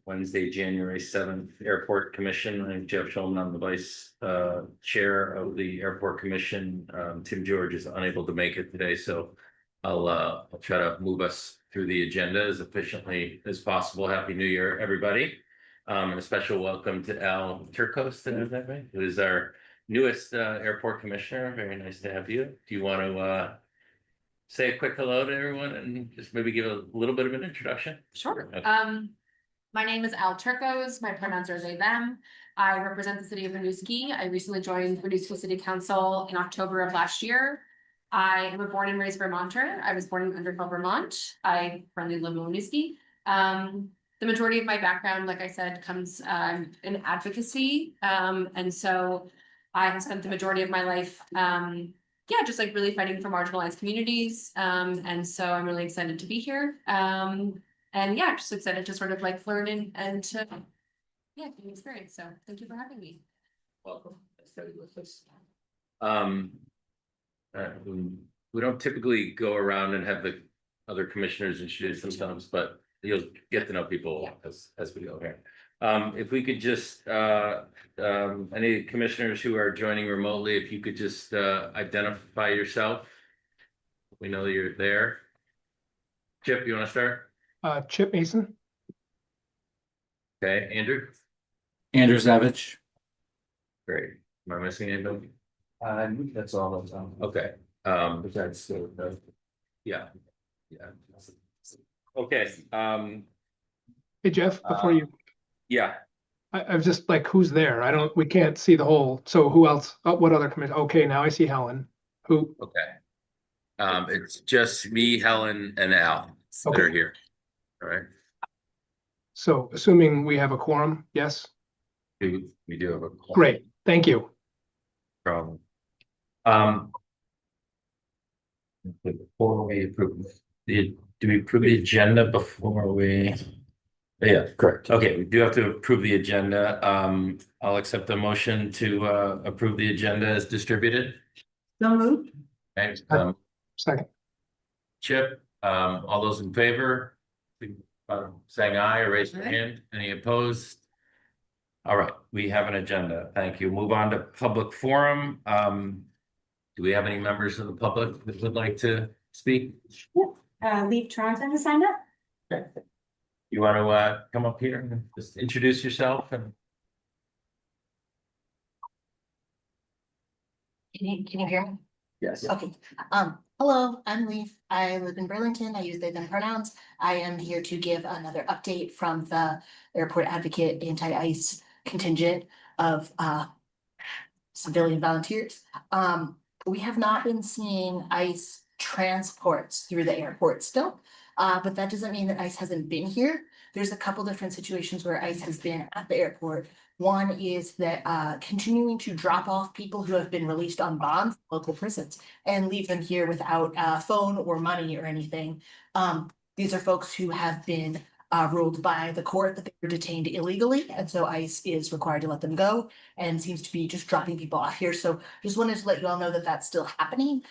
Wednesday, January 7th Airport Commission. I'm Jeff Shulman. I'm the vice chair of the Airport Commission. Tim George is unable to make it today, so I'll try to move us through the agenda as efficiently as possible. Happy New Year, everybody. And a special welcome to Al Turcos, who is our newest airport commissioner. Very nice to have you. Do you want to say a quick hello to everyone and just maybe give a little bit of an introduction? Sure. Okay. My name is Al Turcos. My pronouns are they, them. I represent the city of Winooski. I recently joined Winooski City Council in October of last year. I am a born and raised Vermonter. I was born in Underhill, Vermont. I currently live in Winooski. The majority of my background, like I said, comes in advocacy. And so I have spent the majority of my life just like really fighting for marginalized communities. And so I'm really excited to be here. And yeah, just excited to sort of like learn and to get an experience. So thank you for having me. Welcome. Nice to have you with us. We don't typically go around and have the other commissioners introduce themselves, but you'll get to know people as we go here. If we could just, any commissioners who are joining remotely, if you could just identify yourself. We know that you're there. Chip, you want to start? Chip Mason. Okay, Andrew? Andrew Savage. Great. Am I missing anybody? That's all that's on. Okay. Besides, Yeah. Okay. Hey, Jeff, before you, Yeah. I was just like, who's there? We can't see the whole, so who else? What other commission? Okay, now I see Helen. Who? Okay. It's just me, Helen, and Al that are here. All right. So assuming we have a quorum, yes? We do have a quorum. Great, thank you. Problem. Before we approve do we approve the agenda before we? Yeah, correct. Okay, we do have to approve the agenda. I'll accept the motion to approve the agenda as distributed. So moved. Okay, Second. Chip, all those in favor, saying aye or raise your hand. Any opposed? All right, we have an agenda. Thank you. Move on to public forum. Do we have any members of the public that would like to speak? Leave Toronto has signed up. Okay. You want to come up here and just introduce yourself and Can you hear me? yes. Okay. Hello, I'm Leaf. I live in Burlington. I use they, them pronouns. I am here to give another update from the Airport Advocate Anti-ICE contingent of civilian volunteers. We have not been seeing ICE transports through the airport still, but that doesn't mean that ICE hasn't been here. There's a couple different situations where ICE has been at the airport. One is that continuing to drop off people who have been released on bonds, local prisons, and leave them here without phone or money or anything. These are folks who have been ruled by the court that they were detained illegally, and so ICE is required to let them go and seems to be just dropping people off here. So just wanted to let you all know that that's still happening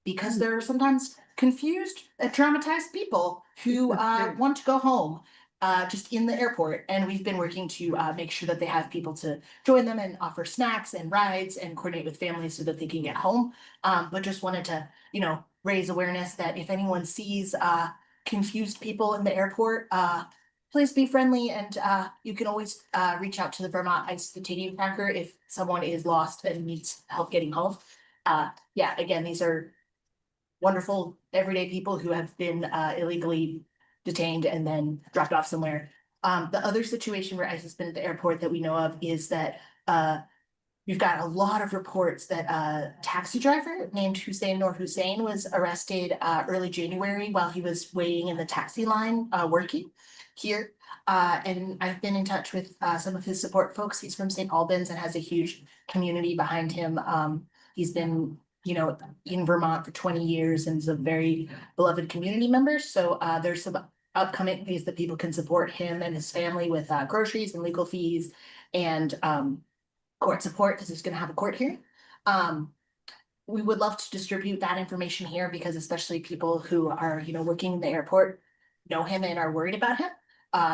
because there are sometimes confused and traumatized people who want to go home just in the airport, and we've been working to make sure that they have people to join them and offer snacks and rides and coordinate with families so that they can get home. But just wanted to, raise awareness that if anyone sees confused people in the airport, please be friendly, and you can always reach out to the Vermont ICE detainee tracker if someone is lost and needs help getting home. Again, these are wonderful everyday people who have been illegally detained and then dropped off somewhere. The other situation where ICE has been at the airport that we know of is that we've got a lot of reports that a taxi driver named Hussein Noor Hussein was arrested early January while he was waiting in the taxi line working here. And I've been in touch with some of his support folks. He's from St. Albans and has a huge community behind him. He's been in Vermont for 20 years and is a very beloved community member. So there's some upcoming ways that people can support him and his family with groceries and legal fees and court support, because he's going to have a court hearing. We would love to distribute that information here because especially people who are, working in the airport know him and are worried about him.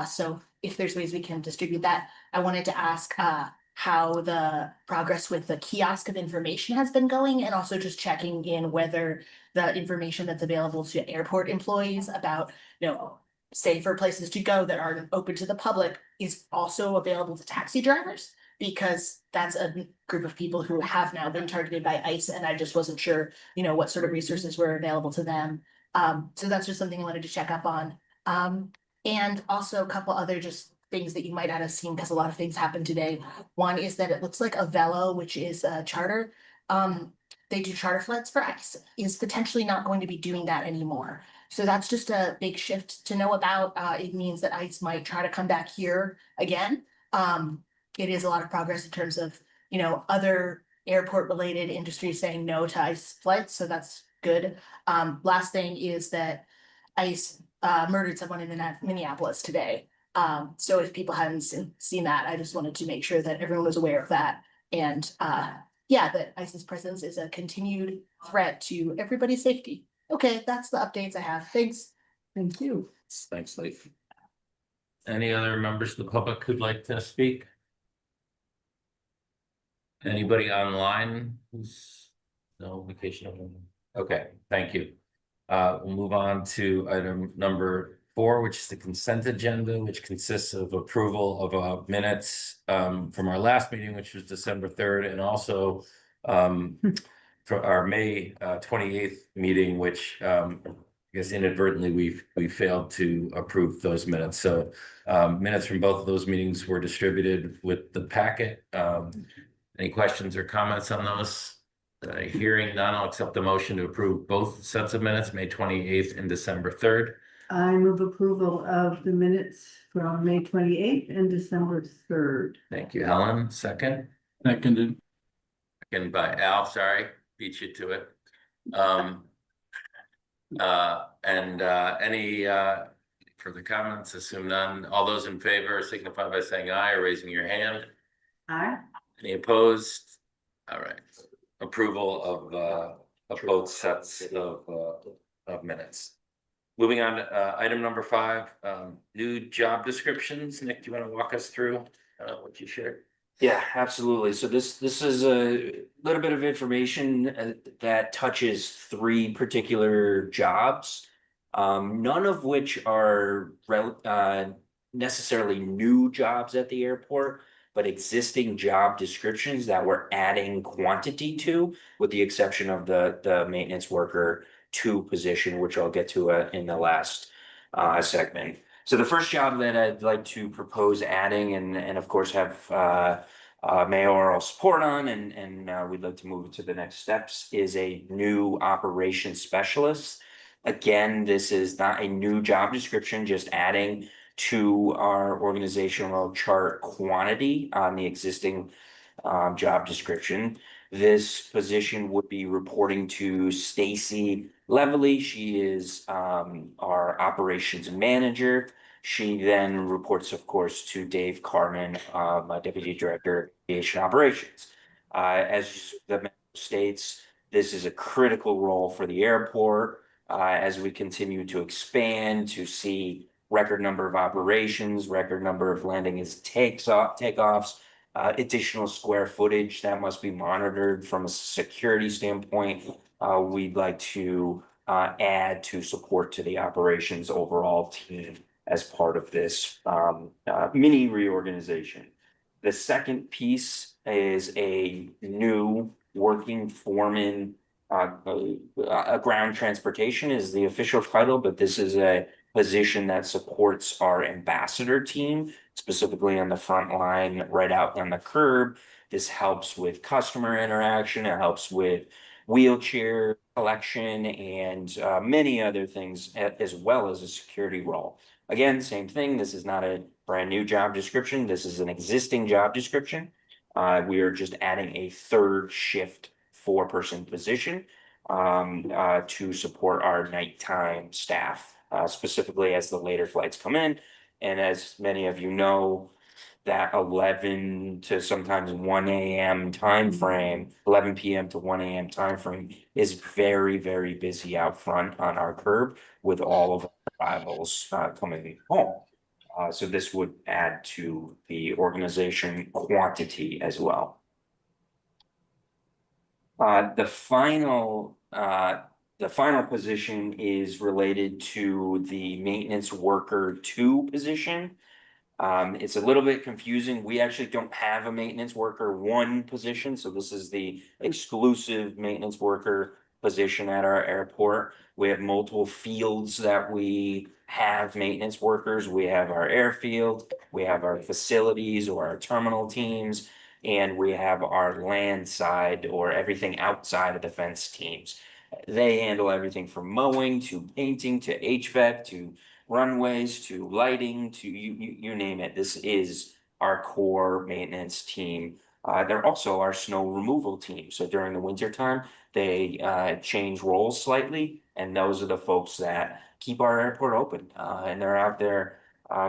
So if there's ways we can distribute that, I wanted to ask, how the progress with the kiosk of information has been going, and also just checking in whether the information that's available to airport employees about, safer places to go that aren't open to the public is also available to taxi drivers, because that's a group of people who have now been targeted by ICE, and I just wasn't sure, what sort of resources were available to them. So that's just something I wanted to check up on. And also a couple other just things that you might not have seen, because a lot of things happened today. One is that it looks like Avello, which is a charter, they do charter flights for ICE, is potentially not going to be doing that anymore. So that's just a big shift to know about. It means that ICE might try to come back here again. It is a lot of progress in terms of, other airport related industries saying no to ICE flights, so that's good. Last thing is that ICE murdered someone in Minneapolis today. So if people hadn't seen that, I just wanted to make sure that everyone was aware of that. And that ICE's presence is a continued threat to everybody's safety. Okay, that's the updates I have. Thanks. Thank you. Thanks, Leif. Any other members of the public who'd like to speak? Anybody online who's no vacation? Okay, thank you. We'll move on to item number 4, which is the consent agenda, which consists of approval of minutes from our last meeting, which was December 3rd, and also for our May 28th meeting, which I guess inadvertently we failed to approve those minutes. So minutes from both of those meetings were distributed with the packet. Any questions or comments on those? Hearing none, I'll accept the motion to approve both sets of minutes, May 28th and December 3rd. I move approval of the minutes from May 28th and December 3rd. Thank you, Helen. Second. Seconded. Second by Al, sorry, beat you to it. Any further comments? Assume none. All those in favor signify by saying aye or raising your hand. Aye. Any opposed? All right. Approval of both sets of minutes. Moving on to item number 5, new job descriptions. Nick, do you want to walk us through what you shared? Yeah, absolutely. So this is a little bit of information that touches 3 particular jobs, none of which are necessarily new jobs at the airport, but existing job descriptions that we're adding quantity to, with the exception of the maintenance worker 2 position, which I'll get to in the last segment. So the first job that I'd like to propose adding, and of course have mayoral support on, and we'd like to move to the next steps, is a new operations specialist. Again, this is not a new job description, just adding to our organizational chart quantity on the existing job description. This position would be reporting to Stacy Levely. She is our operations manager. She then reports, of course, to Dave Carmen, my deputy director of aviation operations. As the memo states, this is a critical role for the airport as we continue to expand, to see record number of operations, record number of landing and takeoffs, additional square footage that must be monitored from a security standpoint. We'd like to add to support to the operations overall team as part of this mini reorganization. The second piece is a new working foreman. Ground transportation is the official title, but this is a position that supports our ambassador team, specifically on the front line, right out on the curb. This helps with customer interaction. It helps with wheelchair collection and many other things, as well as a security role. Again, same thing. This is not a brand new job description. This is an existing job description. We are just adding a 3rd shift 4-person position to support our nighttime staff, specifically as the later flights come in. And as many of you know, that 11 to sometimes 1 a.m. time frame, 11 p.m. to 1 a.m. time frame is very, very busy out front on our curb with all of our arrivals coming home. So this would add to the organization quantity as well. The final position is related to the maintenance worker 2 position. It's a little bit confusing. We actually don't have a maintenance worker 1 position, so this is the exclusive maintenance worker position at our airport. We have multiple fields that we have maintenance workers. We have our airfield, we have our facilities or our terminal teams, and we have our land side or everything outside of the fence teams. They handle everything from mowing to painting to HVAC to runways to lighting to you name it. This is our core maintenance team. They're also our snow removal team. So during the winter time, they change roles slightly, and those are the folks that keep our airport open. And they're out there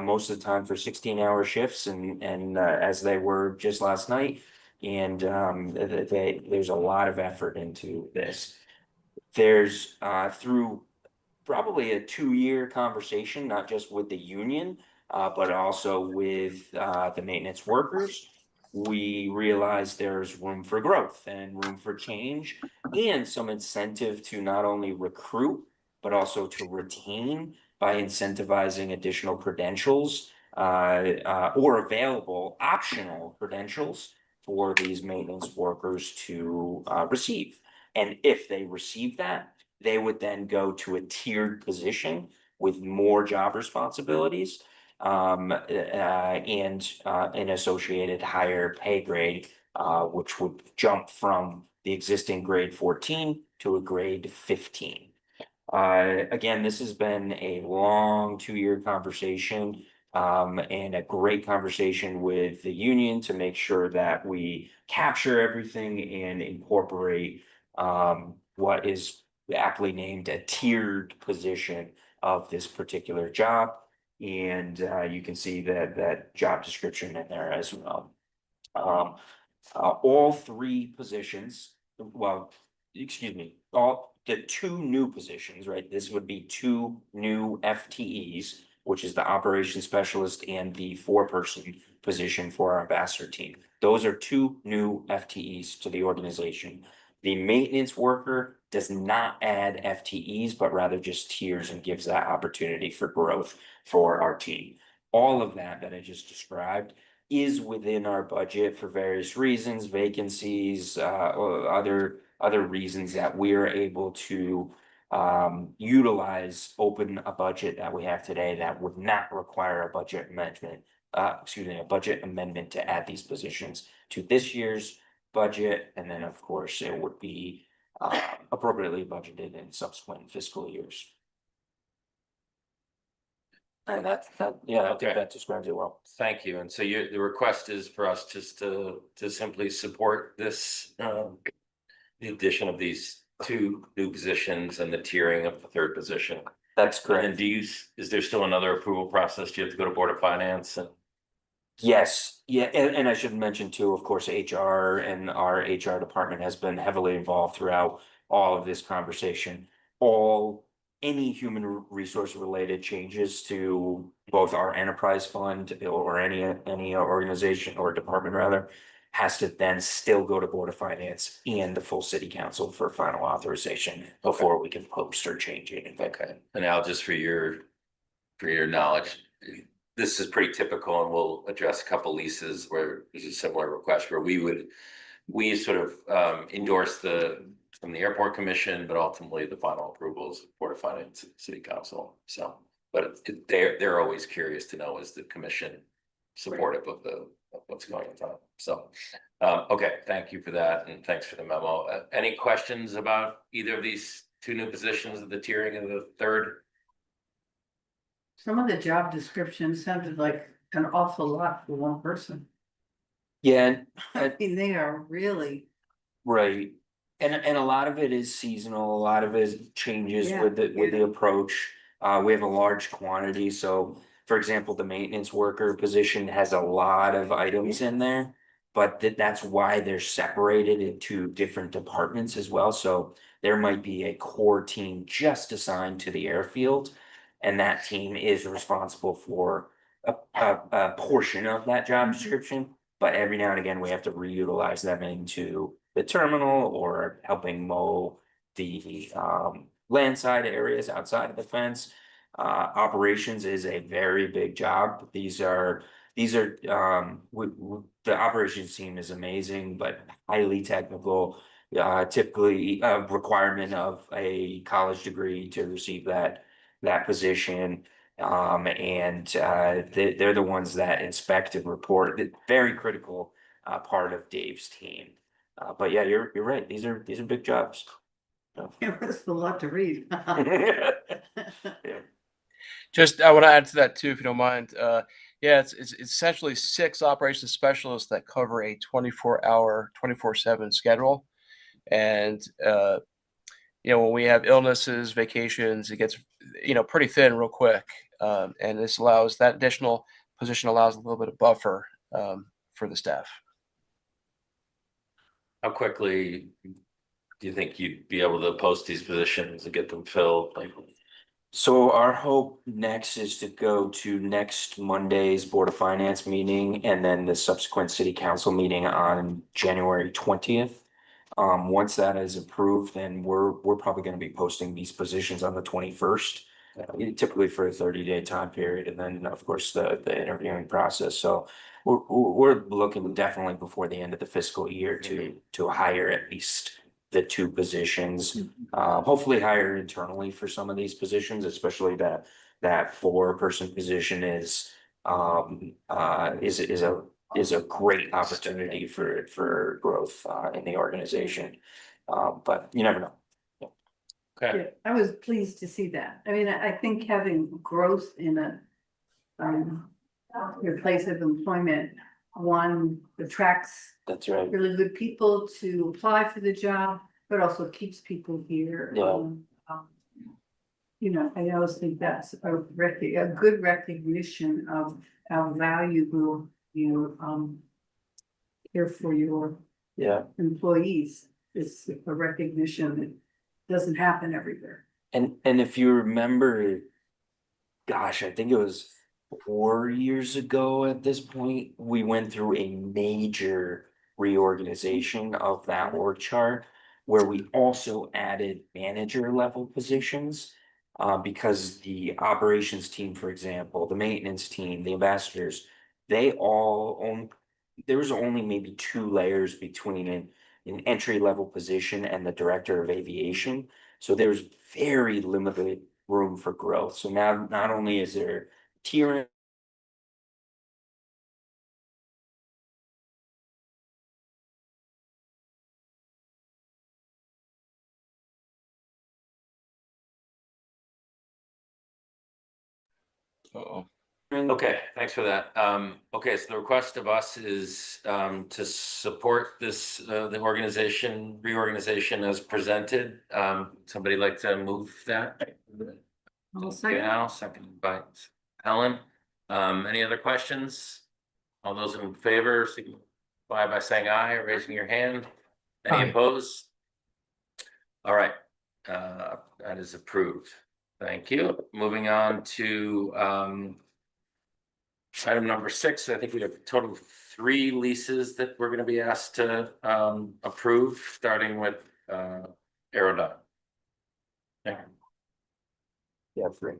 most of the time for 16-hour shifts, and as they were just last night. And there's a lot of effort into this. There's through probably a 2-year conversation, not just with the union, but also with the maintenance workers. We realize there's room for growth and room for change and some incentive to not only recruit, but also to retain by incentivizing additional credentials or available optional credentials for these maintenance workers to receive. And if they receive that, they would then go to a tiered position with more job responsibilities and an associated higher pay grade, which would jump from the existing grade 14 to a grade 15. Again, this has been a long 2-year conversation and a great conversation with the union to make sure that we capture everything and incorporate what is aptly named a tiered position of this particular job. And you can see that job description in there as well. All 3 positions, well, excuse me, all the 2 new positions, right? This would be 2 new FTEs, which is the operations specialist and the 4-person position for our ambassador team. Those are 2 new FTEs to the organization. The maintenance worker does not add FTEs, but rather just tiers and gives that opportunity for growth for our team. All of that I just described is within our budget for various reasons, vacancies, or other reasons that we're able to utilize, open a budget that we have today that would not require a budget amendment, a budget amendment to add these positions to this year's budget. And then, of course, it would be appropriately budgeted in subsequent fiscal years. And I think that describes it well. Thank you. And so the request is for us just to simply support this, the addition of these 2 new positions and the tiering of the 3rd position. That's correct. And is there still another approval process? Do you have to go to Board of Finance? Yes, yeah, and I should mention too, of course, HR and our HR department has been heavily involved throughout all of this conversation. Any human resource related changes to both our enterprise fund or any organization or department rather has to then still go to Board of Finance and the full city council for final authorization before we can post or change anything. Okay. And Al, just for your knowledge, this is pretty typical, and we'll address a couple leases where there's a similar request where we sort of endorse from the airport commission, but ultimately the final approvals Board of Finance, City Council. So, but they're always curious to know, is the commission supportive of what's going on? So, okay, thank you for that, and thanks for the memo. Any questions about either of these 2 new positions, the tiering of the 3rd? Some of the job descriptions sounded like an awful lot for 1 person. Yeah, I mean, they are really. right. And a lot of it is seasonal, a lot of it is changes Yeah, with the approach. We have a large quantity, so for example, the maintenance worker position has a lot of items in there. But that's why they're separated into different departments as well, so there might be a core team just assigned to the airfield. And that team is responsible for a portion of that job description. But every now and again, we have to reutilize them into the terminal or helping mow the landside areas outside of the fence. Operations is a very big job. These are the operations team is amazing, but highly technical. Typically a requirement of a college degree to receive that position. They're the ones that inspect and report. Very critical part of Dave's team. But yeah, you're right. These are big jobs. It was a lot to read. Just, I want to add to that too, if you don't mind. Yeah, it's essentially 6 operations specialists that cover a 24-hour, 24/7 schedule. And, when we have illnesses, vacations, it gets, pretty thin real quick. And that additional position allows a little bit of buffer for the staff. How quickly do you think you'd be able to post these positions and get them filled? Like, So our hope next is to go to next Monday's Board of Finance meeting and then the subsequent city council meeting on January 20th. Once that is approved, then we're probably gonna be posting these positions on the 21st. Typically for a 30-day time period, and then, of course, the interviewing process. So we're looking definitely before the end of the fiscal year to hire at least the 2 positions. Hopefully hire internally for some of these positions, especially that 4-person position is a great opportunity for growth in the organization. But you never know. okay, Yeah, I was pleased to see that. I mean, I think having growth in your place of employment, one attracts That's right. really good people to apply for the job, but also keeps people here. Yeah. I always think that's a good recognition of how valuable you care for your Yeah. employees. It's a recognition that doesn't happen everywhere. And if you remember, gosh, I think it was 4 years ago at this point, we went through a major reorganization of that org chart where we also added manager level positions. Because the operations team, for example, the maintenance team, the ambassadors, they all own, there was only maybe 2 layers between an entry level position and the director of aviation. So there's very limited room for growth. So now not only is there tiering. Uh-oh. okay, thanks for that. Okay, so the request of us is to support this the reorganization as presented. Somebody like to move that? I'll second. Now, seconded by Helen. Any other questions? All those in favor, signify by saying aye or raising your hand. Any Aye. opposed? All right, that is approved. Thank you. Moving on to item number 6. I think we have a total of 3 leases that we're going to be asked to approve, starting with Aerodyne. Okay. Yeah, free.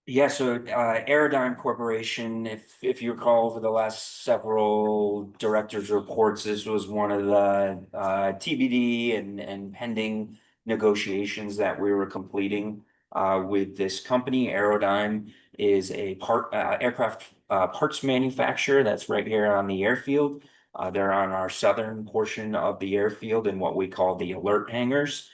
Yeah, so Aerodyne Corporation, if you recall over the last several directors' reports, this was one of the TBD and pending negotiations that we were completing with this company. Aerodyne is a aircraft parts manufacturer that's right here on the airfield. They're on our southern portion of the airfield in what we call the alert hangars.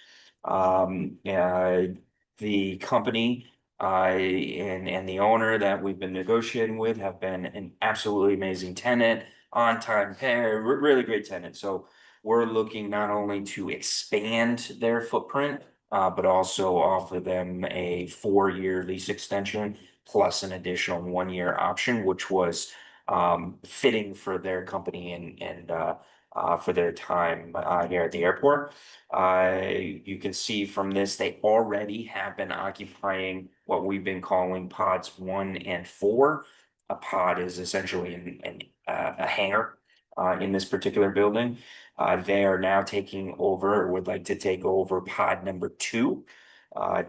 The company and the owner that we've been negotiating with have been an absolutely amazing tenant, on time pay, really great tenant. So we're looking not only to expand their footprint, but also offer them a 4-year lease extension plus an additional 1-year option, which was fitting for their company for their time here at the airport. You can see from this, they already have been occupying what we've been calling pods 1 and 4. A pod is essentially a hangar in this particular building. They are now taking over, or would like to take over pod number 2.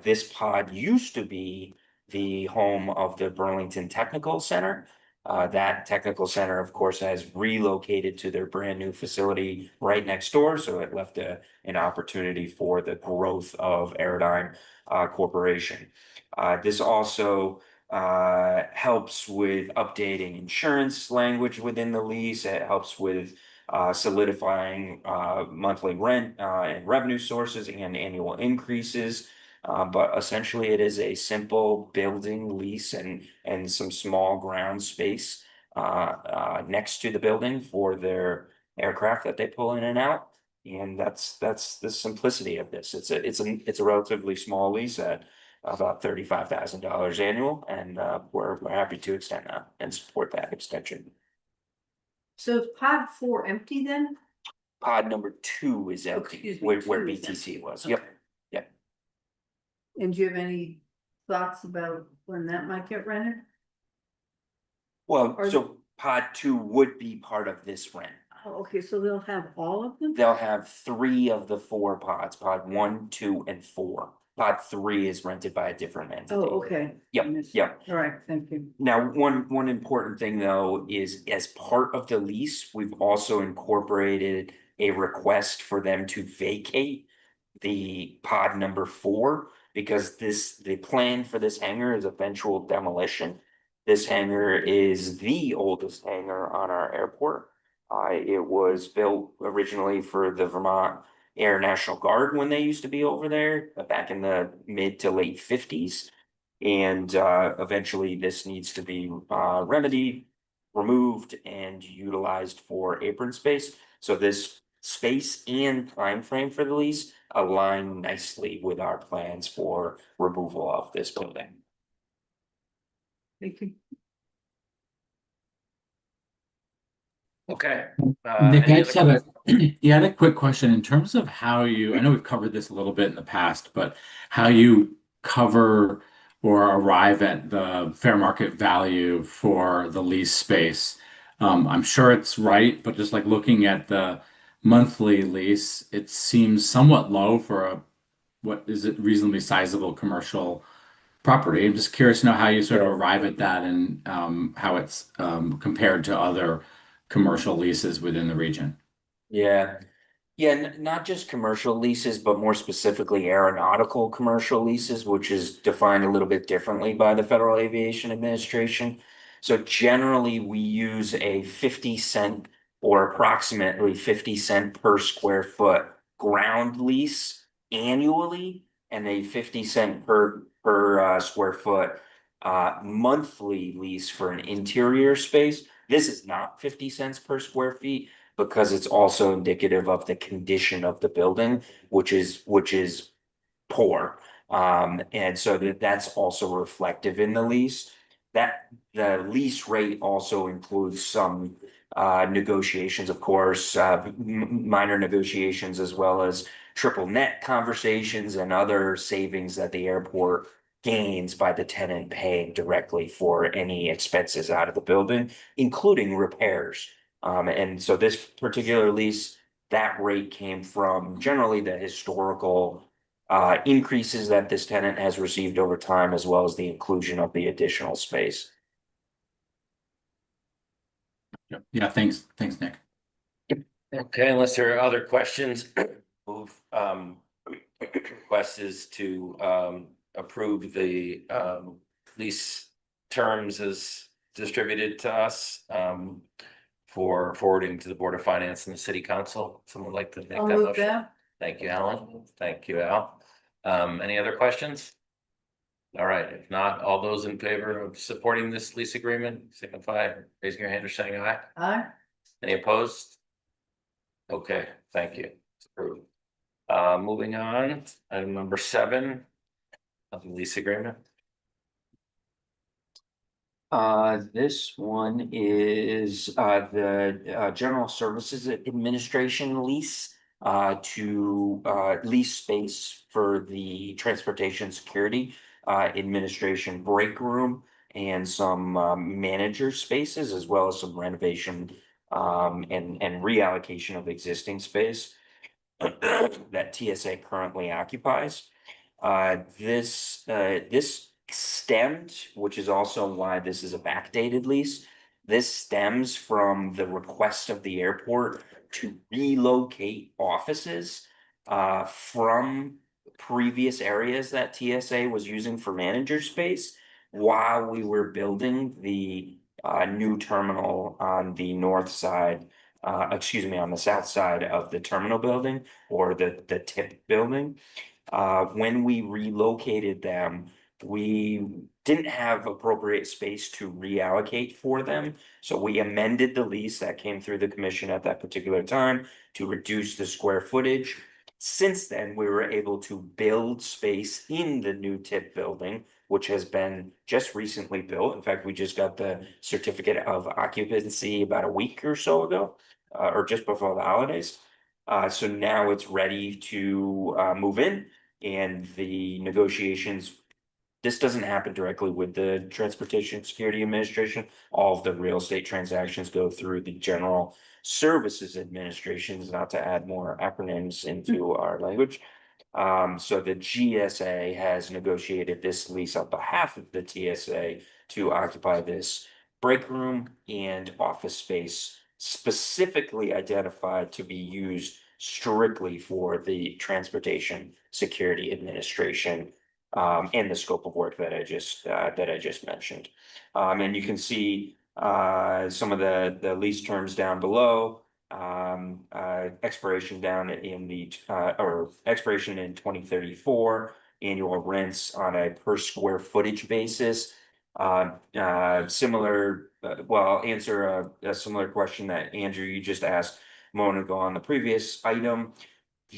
This pod used to be the home of the Burlington Technical Center. That technical center, of course, has relocated to their brand new facility right next door, so it left an opportunity for the growth of Aerodyme Corporation. This also helps with updating insurance language within the lease. It helps with solidifying monthly rent and revenue sources and annual increases. But essentially it is a simple building lease and some small ground space next to the building for their aircraft that they pull in and out. And that's the simplicity of this. It's a relatively small lease at about $35,000 annual, and we're happy to extend that and support that extension. So is pod 4 empty then? Pod number 2 is empty, Excuse me, where 2 is BTC was. Okay. Yep. And do you have any thoughts about when that might get rented? Well, Or- so pod 2 would be part of this rent. Oh, okay, so they'll have all of them? They'll have 3 of the 4 pods, pod 1, 2, and 4. Pod 3 is rented by a different entity. Oh, okay. Yep, yep. All right, thank you. Now, one important thing though is as part of the lease, we've also incorporated a request for them to vacate the pod number 4, because the plan for this hangar is eventual demolition. This hangar is the oldest hangar on our airport. It was built originally for the Vermont Air National Guard when they used to be over there back in the mid to late 50s. And eventually this needs to be remedied, removed, and utilized for apron space. So this space and time frame for the lease align nicely with our plans for removal of this building. Thank you. Okay. Nick, any I other just had I had a quick question in terms of how you, I know we've covered this a little bit in the past, but how you cover or arrive at the fair market value for the lease space. I'm sure it's right, but just like looking at the monthly lease, it seems somewhat low for what is it reasonably sizable commercial property. I'm just curious to know how you sort of arrive at that and how it's compared to other commercial leases within the region. Yeah. Yeah, not just commercial leases, but more specifically aeronautical commercial leases, which is defined a little bit differently by the Federal Aviation Administration. So generally, we use a 50 cent or approximately 50 cent per square foot ground lease annually, and a 50 cent per square foot monthly lease for an interior space. This is not 50 cents per square feet, because it's also indicative of the condition of the building, which is poor. And so that's also reflective in the lease. That the lease rate also includes some negotiations, of course, minor negotiations, as well as triple net conversations and other savings that the airport gains by the tenant paying directly for any expenses out of the building, including repairs. And so this particular lease, that rate came from generally the historical increases that this tenant has received over time, as well as the inclusion of the additional space. Yeah, thanks, Nick. Okay, unless there are other questions, move request is to approve the lease terms as distributed to us for forwarding to the Board of Finance and the City Council. Someone like to make that I'll move motion? that. Thank you, Alan. Thank you, Al. Any other questions? All right, if not, all those in favor of supporting this lease agreement, signify raising your hand or saying aye. Aye. Any opposed? Okay, thank you. It's approved. Moving on, item number 7 of the lease agreement. This one is the General Services Administration lease to lease space for the Transportation Security Administration break room and some manager spaces, as well as some renovation and reallocation of existing space that TSA currently occupies. This stemmed, which is also why this is a backdated lease. This stems from the request of the airport to relocate offices from previous areas that TSA was using for manager space while we were building the new terminal on the north side, on the south side of the terminal building or the tip building. When we relocated them, we didn't have appropriate space to reallocate for them. So we amended the lease that came through the commission at that particular time to reduce the square footage. Since then, we were able to build space in the new tip building, which has been just recently built. In fact, we just got the certificate of occupancy about a week or so ago, or just before the holidays. So now it's ready to move in, and the negotiations. This doesn't happen directly with the Transportation Security Administration. All of the real estate transactions go through the General Services Administration, not to add more acronyms into our language. So the GSA has negotiated this lease on behalf of the TSA to occupy this break room and office space specifically identified to be used strictly for the Transportation Security Administration and the scope of work that I just mentioned. And you can see some of the lease terms down below. Expiration down in the or expiration in 2034, annual rents on a per square footage basis. Similar, well, I'll answer a similar question that Andrew, you just asked a moment ago on the previous item.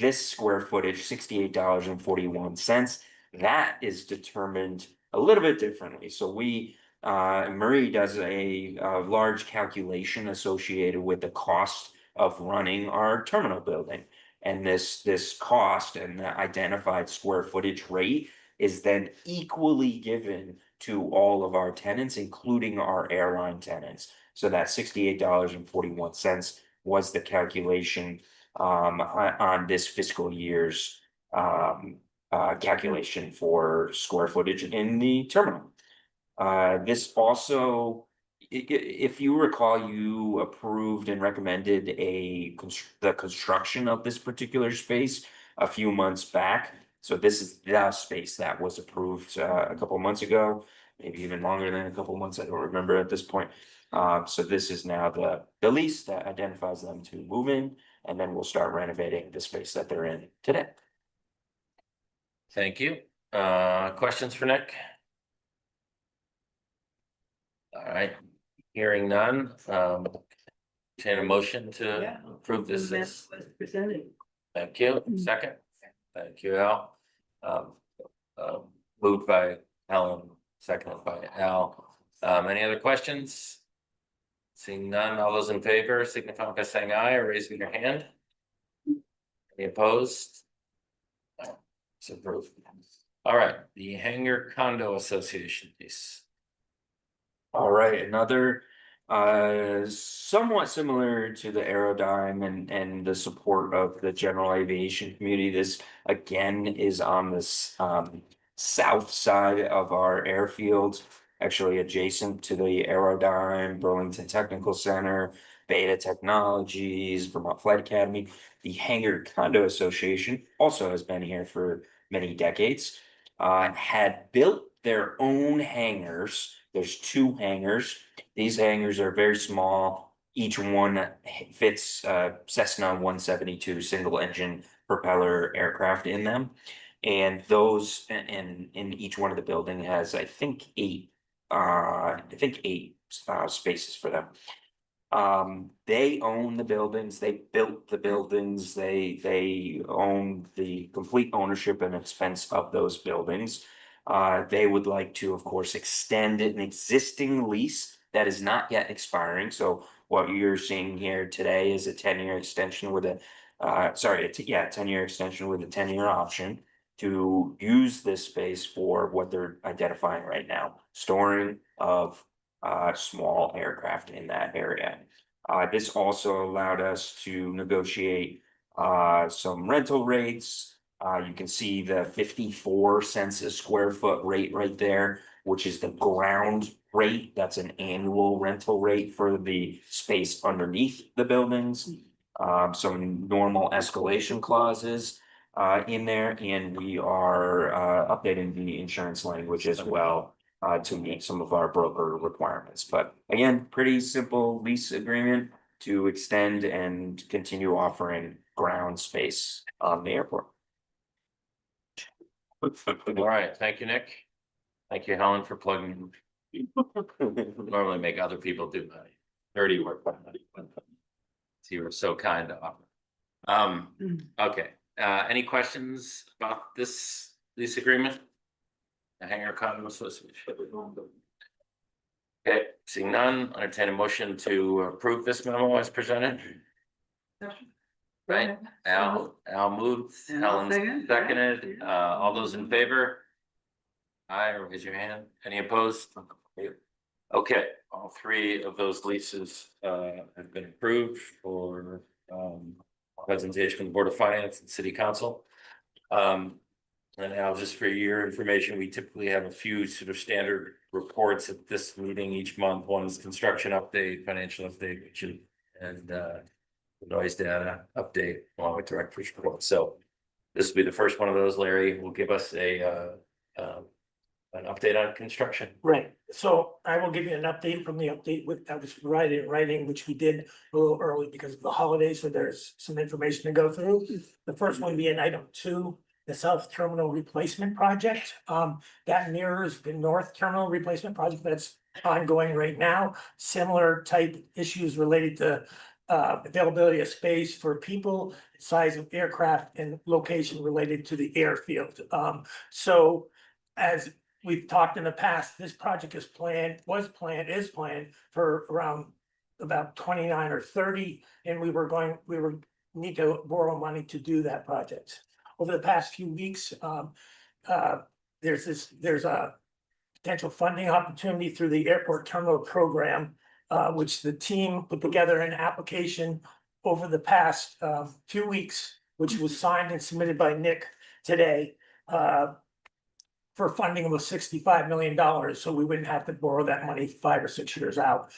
This square footage, $68.41, that is determined a little bit differently. So Marie does a large calculation associated with the cost of running our terminal building. And this cost and the identified square footage rate is then equally given to all of our tenants, including our airline tenants. So that $68.41 was the calculation on this fiscal year's calculation for square footage in the terminal. This also, if you recall, you approved and recommended the construction of this particular space a few months back. So this is the space that was approved a couple of months ago, maybe even longer than a couple of months. I don't remember at this point. So this is now the lease that identifies them to move in, and then we'll start renovating the space that they're in today. Thank you. Questions for Nick? All right, hearing none, entertain a motion to approve this as presented. Thank you. Second. Thank you, Al. Moved by Helen, seconded by Al. Any other questions? Seeing none, all those in favor signify by saying aye or raising your hand. Any opposed? It's approved. All right, the Hangar Condo Association piece. All right, another somewhat similar to the Aerodyme and the support of the general aviation community. This again is on this south side of our airfield, actually adjacent to the Aerodyme, Burlington Technical Center, Beta Technologies, Vermont Flight Academy. The Hangar Condo Association also has been here for many decades, had built their own hangars. There's 2 hangars. These hangars are very small. Each one fits Cessna 172 single engine propeller aircraft in them. And those in each one of the building has, I think, 8 spaces for them. They own the buildings, they built the buildings, they own the complete ownership and expense of those buildings. They would like to, of course, extend an existing lease that is not yet expiring. So what you're seeing here today is a 10-year extension with a, 10-year extension with a 10-year option to use this space for what they're identifying right now, storing of small aircraft in that area. This also allowed us to negotiate some rental rates. You can see the 54 cents a square foot rate right there, which is the ground rate. That's an annual rental rate for the space underneath the buildings. Some normal escalation clauses in there, and we are updating the insurance language as well to meet some of our broker requirements. But again, pretty simple lease agreement to extend and continue offering ground space on the airport. All right, thank you, Nick. Thank you, Helen, for plugging. Normally make other people do my dirty work. So you were so kind to offer. Okay, any questions about this lease agreement? The Hangar Condo Association. Okay, seeing none, I entertain a motion to approve this memo as presented. Right, Al moved, Helen seconded, all those in favor? Aye, or raise your hand, any opposed? Okay, all three of those leases have been approved for presentation from the Board of Finance and City Council. And now, just for your information, we typically have a few sort of standard reports at this meeting each month. One is construction update, financial update, and noise data update along with director's report. So this will be the first one of those. Larry will give us an update on construction. Right, so I will give you an update from the update that was provided in writing, which we did a little early because of the holidays, so there's some information to go through. The first one being item 2, the South Terminal Replacement Project. That mirrors the North Terminal Replacement Project that's ongoing right now. Similar type issues related to availability of space for people, size of aircraft, and location related to the airfield. So as we've talked in the past, this project is planned for around about 29 or 30, and we need to borrow money to do that project. Over the past few weeks, there's a potential funding opportunity through the airport terminal program, which the team put together an application over the past 2 weeks, which was signed and submitted by Nick today, for funding of $65 million, so we wouldn't have to borrow that money 5 or 6 years out.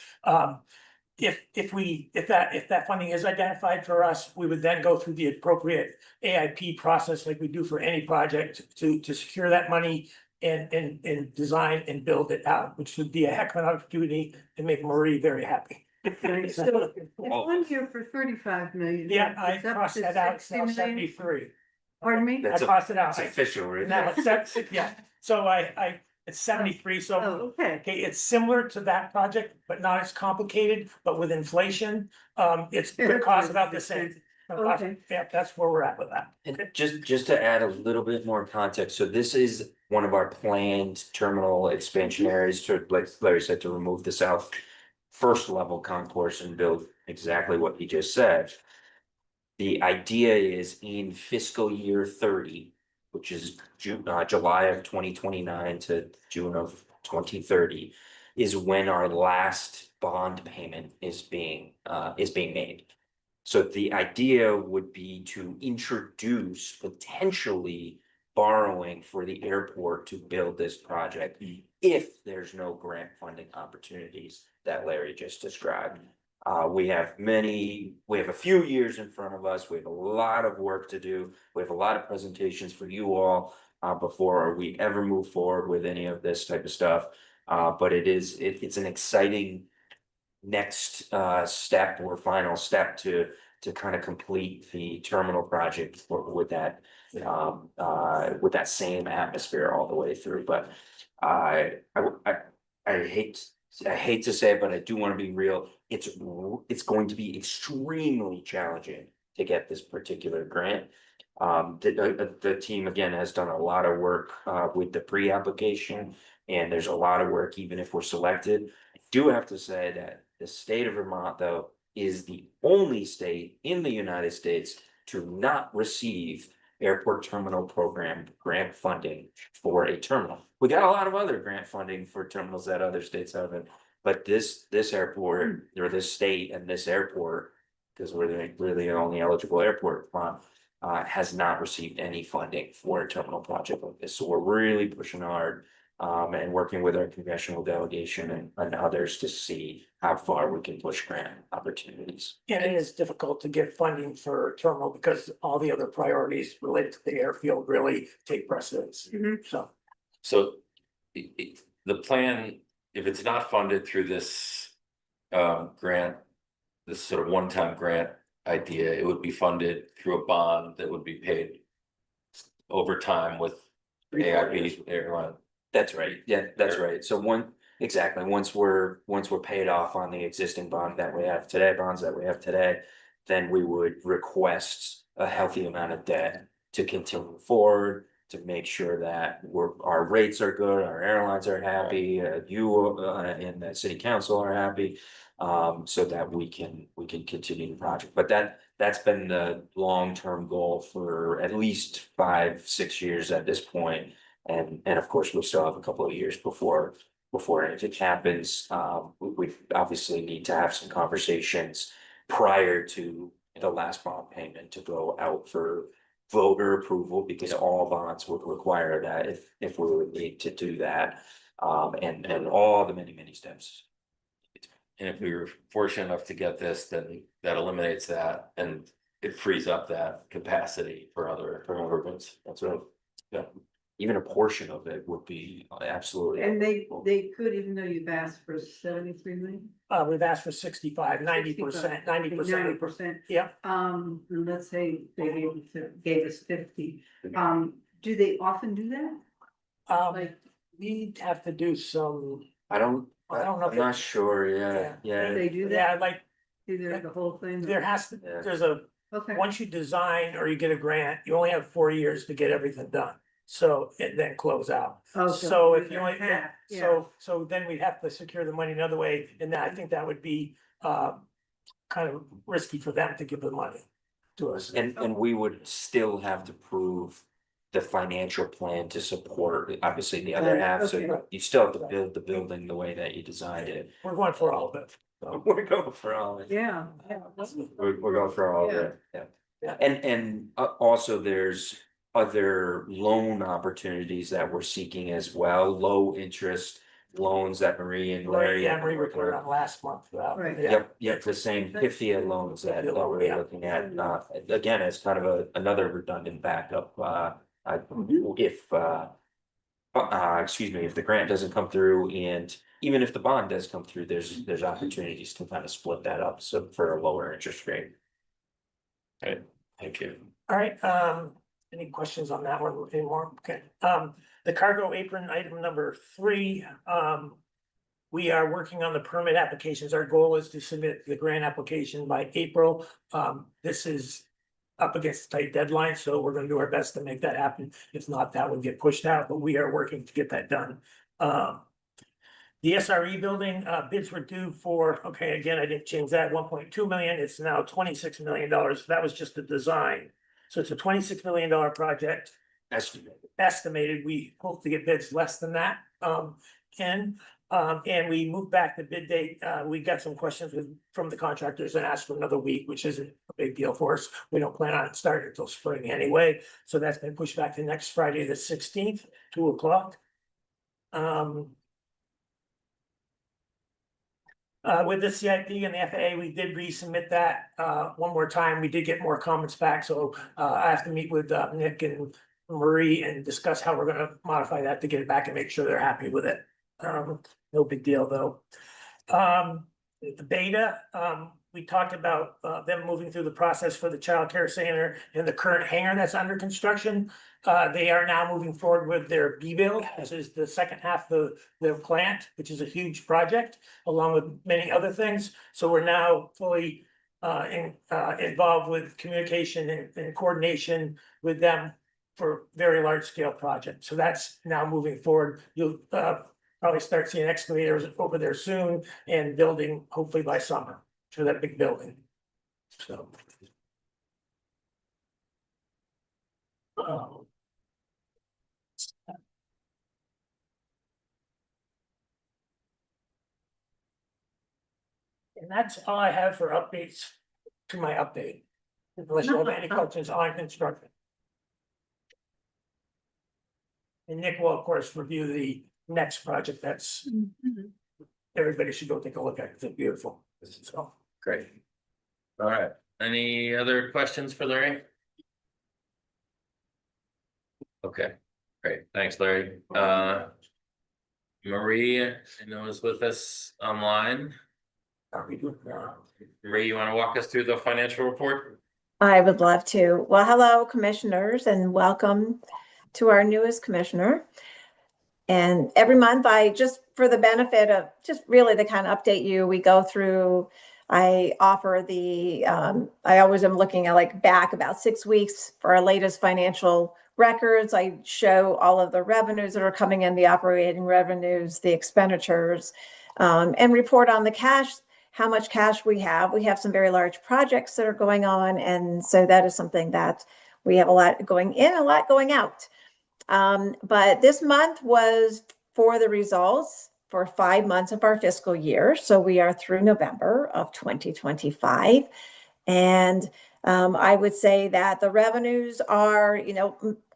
If that funding is identified for us, we would then go through the appropriate AIP process like we do for any project to secure that money and design and build it out, which would be a heck of an opportunity and make Marie very happy. So it's on here for 35 million. Yeah, I It's up crossed to that out, it's 60 now million. 73. Pardon me? I crossed it out. It's official, right? Now it's yeah, so it's 73, so. Oh, okay. Okay, it's similar to that project, but not as complicated, but with inflation, it's the cost about the same. Okay. Yeah, that's where we're at with that. And just to add a little bit more context, so this is one of our planned terminal expansion areas to, like Larry said, to remove the south first level concourse and build exactly what he just said. The idea is in fiscal year 30, which is July of 2029 to June of 2030, is when our last bond payment is being made. So the idea would be to introduce potentially borrowing for the airport to build this project if there's no grant funding opportunities that Larry just described. We have a few years in front of us. We have a lot of work to do. We have a lot of presentations for you all before we ever move forward with any of this type of stuff. But it's an exciting next step or final step to kind of complete the terminal project with that same atmosphere all the way through. But I hate to say it, but I do want to be real. It's going to be extremely challenging to get this particular grant. The team again has done a lot of work with the pre-application, and there's a lot of work even if we're selected. I do have to say that the state of Vermont, though, is the only state in the United States to not receive airport terminal program grant funding for a terminal. We got a lot of other grant funding for terminals that other states haven't, but this airport or this state and this airport, because we're the only eligible airport, has not received any funding for a terminal project like this. So we're really pushing hard and working with our congressional delegation and others to see how far we can push grant opportunities. And it is difficult to get funding for a terminal because all the other priorities related to the airfield really take precedence. So, So the plan, if it's not funded through this grant, this sort of one-time grant idea, it would be funded through a bond that would be paid over time with AIP airline. That's right. Yeah, that's right. So once we're paid off on the existing bonds that we have today, then we would request a healthy amount of debt to continue forward, to make sure that our rates are good, our airlines are happy, you and the city council are happy. So that we can continue the project, but that's been the long-term goal for at least 5-6 years at this point. And of course, we still have a couple of years before anything happens. We obviously need to have some conversations prior to the last bond payment to go out for voter approval, because all bonds would require that if we would need to do that. And all the many steps. And if we were fortunate enough to get this, then that eliminates that and it frees up that capacity for other improvements. That's right. Yeah. Even a portion of it would be absolutely. And they could, even though you've asked for 73 million? we've asked for 65, 90%, 90%. Yeah. Let's say they gave us 50. Do they often do that? Like, we'd have to do some, I don't know. if I'm not sure. Yeah. Yeah. They do yeah, that? like, Either the whole thing? there has to, Yeah. there's a, Okay. once you design or you get a grant, you only have 4 years to get everything done. So it then close out. Oh, So if you only, half, yeah. so then we'd have to secure the money another way, and I think that would be kind of risky for them to give the money to us. And we would still have to prove the financial plan to support, obviously, the other half. So Okay. you still have to build the building the way that you designed it. We're going for all of it. So, We're going for all of it. Yeah. We're going for all of it. Yeah. And also there's other loan opportunities that we're seeking as well, low interest loans that Marie and Larry. yeah, Marie reported on last month. Right. Yeah. Yep, the same PIFIA loans that we're Yeah. looking at, again, as kind of another redundant backup, if excuse me, if the grant doesn't come through, and even if the bond does come through, there's opportunities to kind of split that up, so for a lower interest rate. Okay, thank you. All right, any questions on that one anymore? Okay, the cargo apron item number 3, we are working on the permit applications. Our goal is to submit the grant application by April. This is up against a tight deadline, so we're gonna do our best to make that happen. If not, that would get pushed out, but we are working to get that done. The SRE building, bids were due for, okay, again, I didn't change that, 1.2 million, it's now $26 million. That was just the design. So it's a $26 million project. Estimated, we hope to get bids less than that. And we moved back the bid date. We got some questions from the contractors and asked for another week, which isn't a big deal for us. We don't plan on starting until spring anyway. So that's been pushed back to next Friday, the 16th, 2:00. With the CIP and the FAA, we did resubmit that one more time. We did get more comments back, so I have to meet with Nick and Marie and discuss how we're gonna modify that to get it back and make sure they're happy with it. No big deal, though. The beta, we talked about them moving through the process for the childcare center and the current hangar that's under construction. They are now moving forward with their B-build. This is the second half of their plant, which is a huge project, along with many other things. So we're now fully involved with communication and coordination with them for very large scale projects. So that's now moving forward. You'll probably start seeing excavators over there soon and building hopefully by summer for that big building. So. And that's all I have for updates to my update. Unless you have any questions on construction. And Nick will, of course, review the next project. That's everybody should go take a look at it. It's beautiful. So Great. All right. Any other questions for Larry? Okay, great. Thanks, Larry. Marie, I know is with us online. Marie, you want to walk us through the financial report? I would love to. Well, hello, commissioners, and welcome to our newest commissioner. And every month, just for the benefit of just really to kind of update you, we go through, I offer I always am looking at like back about 6 weeks for our latest financial records. I show all of the revenues that are coming in, the operating revenues, the expenditures, and report on the cash, how much cash we have. We have some very large projects that are going on. And so that is something that we have a lot going in, a lot going out. But this month was for the results for 5 months of our fiscal year. So we are through November of 2025. And I would say that the revenues are,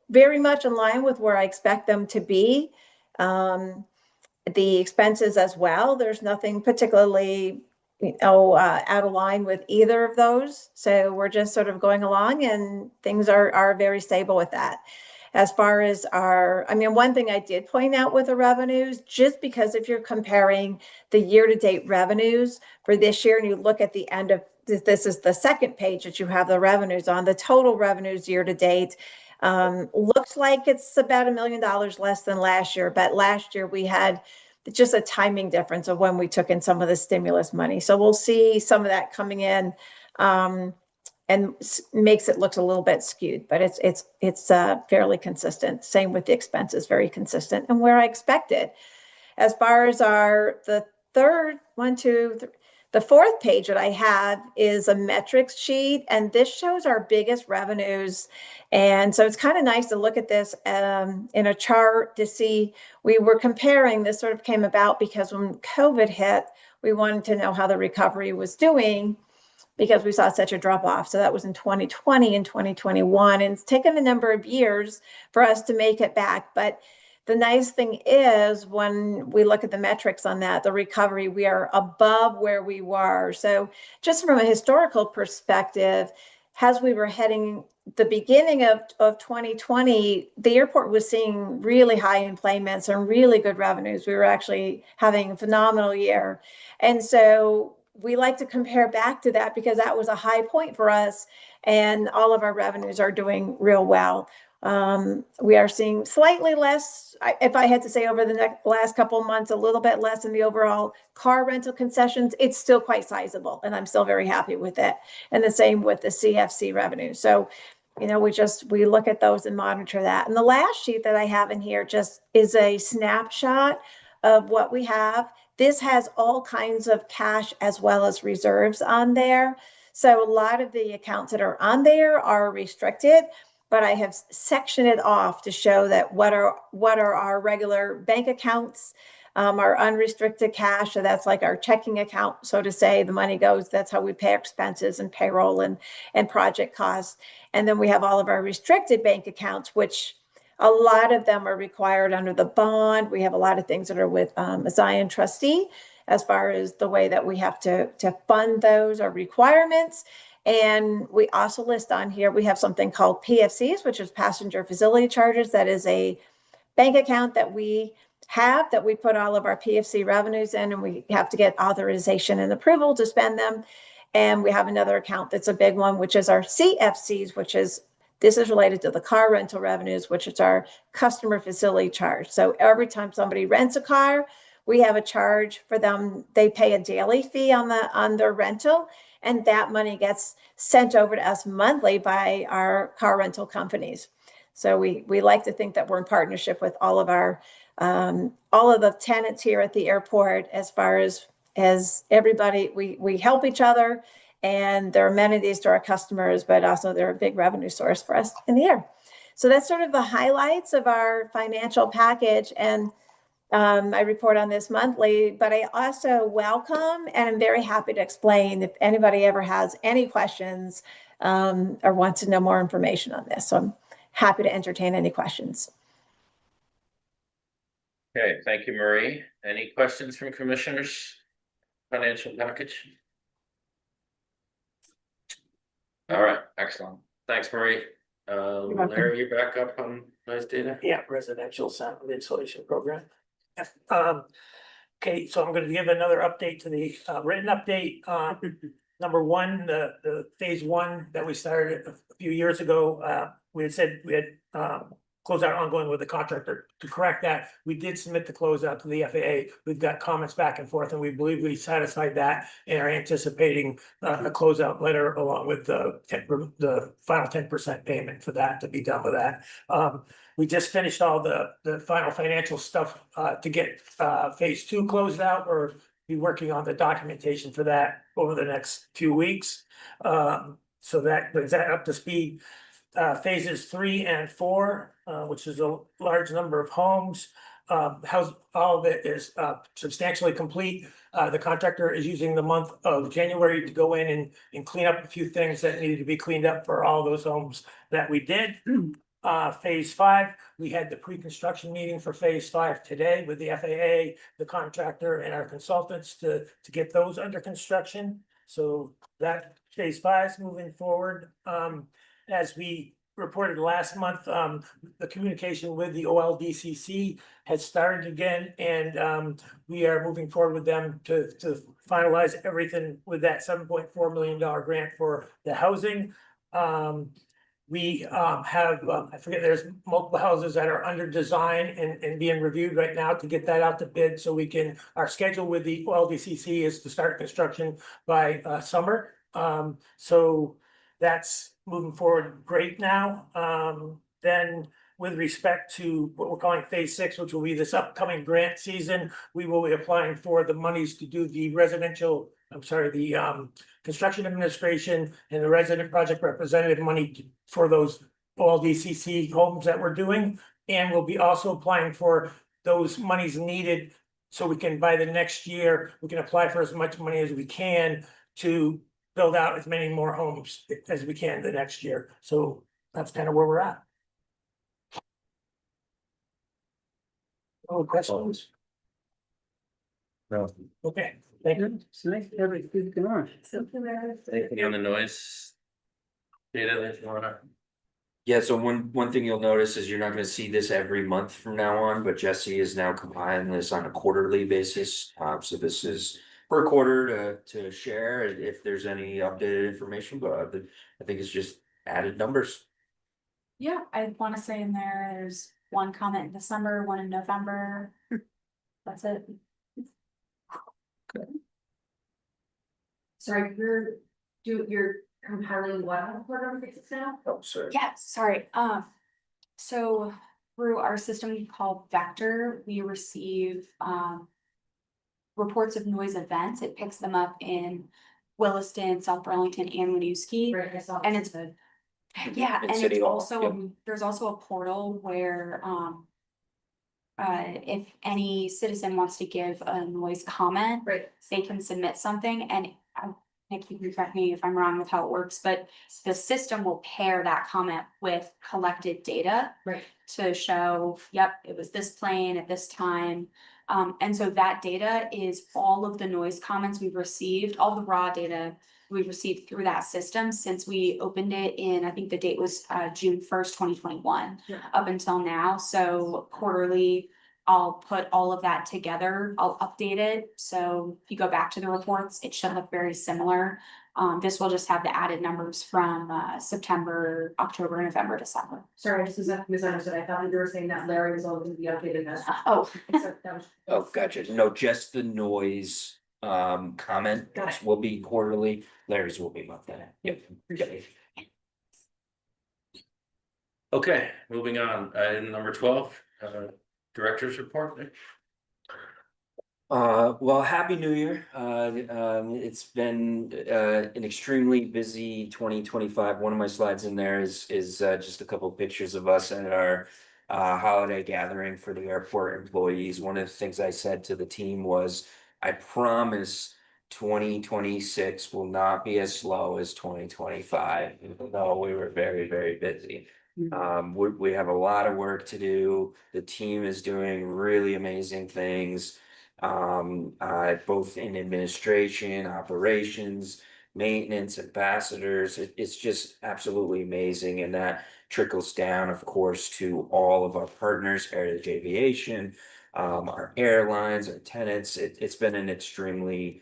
very much in line with where I expect them to be. The expenses as well, there's nothing particularly, out of line with either of those. So we're just sort of going along and things are very stable with that. As far as one thing I did point out with the revenues, just because if you're comparing the year-to-date revenues for this year and you look at the end of this is the second page that you have the revenues on, the total revenues year-to-date looks like it's about $1 million less than last year. But last year we had just a timing difference of when we took in some of the stimulus money. So we'll see some of that coming in. And makes it look a little bit skewed, but it's fairly consistent. Same with the expenses, very consistent and where I expected. As far as the fourth page that I have is a metrics sheet, and this shows our biggest revenues. And so it's kind of nice to look at this in a chart to see. We were comparing, this sort of came about because when COVID hit, we wanted to know how the recovery was doing, because we saw such a drop off. So that was in 2020 and 2021. And it's taken a number of years for us to make it back. But the nice thing is when we look at the metrics on that, the recovery, we are above where we were. So just from a historical perspective, as we were heading the beginning of 2020, the airport was seeing really high employments and really good revenues. We were actually having a phenomenal year. And so we like to compare back to that because that was a high point for us, and all of our revenues are doing real well. We are seeing slightly less, if I had to say over the last couple of months, a little bit less in the overall car rental concessions. It's still quite sizable, and I'm still very happy with it. And the same with the CFC revenue. So, we look at those and monitor that. And the last sheet that I have in here just is a snapshot of what we have. This has all kinds of cash as well as reserves on there. So a lot of the accounts that are on there are restricted, but I have sectioned it off to show that what are our regular bank accounts, our unrestricted cash. So that's like our checking account, so to say, the money goes, that's how we pay expenses and payroll and project costs. And then we have all of our restricted bank accounts, which a lot of them are required under the bond. We have a lot of things that are with a Zion trustee as far as the way that we have to fund those or requirements. And we also list on here, we have something called PFCs, which is passenger facility charges. That is a bank account that we have, that we put all of our PFC revenues in, and we have to get authorization and approval to spend them. And we have another account that's a big one, which is our CFCs, this is related to the car rental revenues, which is our customer facility charge. So every time somebody rents a car, we have a charge for them. They pay a daily fee on their rental, and that money gets sent over to us monthly by our car rental companies. So we like to think that we're in partnership with all of the tenants here at the airport as far as everybody, we help each other, and they're amenities to our customers, but also they're a big revenue source for us in the air. So that's sort of the highlights of our financial package. And I report on this monthly, but I also welcome and I'm very happy to explain if anybody ever has any questions or wants to know more information on this. So I'm happy to entertain any questions. Okay, thank you, Marie. Any questions from commissioners? Financial package? All right, excellent. Thanks, Marie. welcome. Larry, you're back up on those data? Yeah, residential sound insulation program. Okay, so I'm gonna give another update to the written update. Number one, the phase one that we started a few years ago, we had said we had closeout ongoing with the contractor. To correct that, we did submit the closeout to the FAA. We've got comments back and forth, and we believe we satisfied that and are anticipating a closeout letter along with the final 10% payment for that to be done with that. We just finished all the final financial stuff to get phase two closed out. We're be working on the documentation for that over the next few weeks. So that brings that up to speed. Phases 3 and 4, which is a large number of homes. All of it is substantially complete. The contractor is using the month of January to go in and clean up a few things that needed to be cleaned up for all those homes that we did. Phase 5, we had the pre-construction meeting for phase 5 today with the FAA, the contractor, and our consultants to get those under construction. So that phase 5 is moving forward. As we reported last month, the communication with the OLDCC has started again, and we are moving forward with them to finalize everything with that $7.4 million grant for the housing. We have, I forget, there's multiple houses that are under design and being reviewed right now to get that out to bid, so we can, our schedule with the OLDCC is to start construction by summer. So that's moving forward great now. Then with respect to what we're calling phase 6, which will be this upcoming grant season, we will be applying for the monies to do the construction administration and the resident project representative money for those OLDCC homes that we're doing. And we'll be also applying for those monies needed so we can, by the next year, we can apply for as much money as we can to build out as many more homes as we can the next year. So that's kind of where we're at. Any questions? No. Okay, thank you. It's nice to have it good going. Anything on the noise? Data that you wanna? Yeah, so one thing you'll notice is you're not gonna see this every month from now on, but Jesse is now compiling this on a quarterly basis. So this is per quarter to share if there's any updated information, but I think it's just added numbers. Yeah, I want to say in there's one comment in December, one in November. That's it. Sorry, you're compiling what on quarter basis now? Oh, sorry. Yeah, sorry. So through our system called Vector, we receive reports of noise events. It picks them up in Williston, South Burlington, and Winooski. Right, I saw And it's the- Yeah, In and City it's Hall, also, yep. there's also a portal where, if any citizen wants to give a noise comment, Right. they can submit something, and Nick, you can correct me if I'm wrong with how it works, but the system will pair that comment with collected data Right. to show, yep, it was this plane at this time. And so that data is all of the noise comments we've received, all the raw data we've received through that system since we opened it in, I think the date was June 1st, 2021, Yeah. up until now. So quarterly, I'll put all of that together. I'll update it. So if you go back to the reports, it should look very similar. This will just have the added numbers from September, October, November, December. Sorry, I just misunderstood. I thought you were saying that Larry was all gonna be updated as. Oh, Except that was- Oh, gotcha. No, just the noise comment Got it. will be quarterly. Larry's will be monthly. Yep. Appreciate it. Okay, moving on, item number 12, director's report. Well, happy New Year. It's been an extremely busy 2025. One of my slides in there is just a couple of pictures of us at our holiday gathering for the airport employees. One of the things I said to the team was, I promise 2026 will not be as slow as 2025, even though we were very, very busy. We have a lot of work to do. The team is doing really amazing things. Both in administration, operations, maintenance, ambassadors. It's just absolutely amazing. And that trickles down, of course, to all of our partners, Heritage Aviation, our airlines, our tenants. It's been an extremely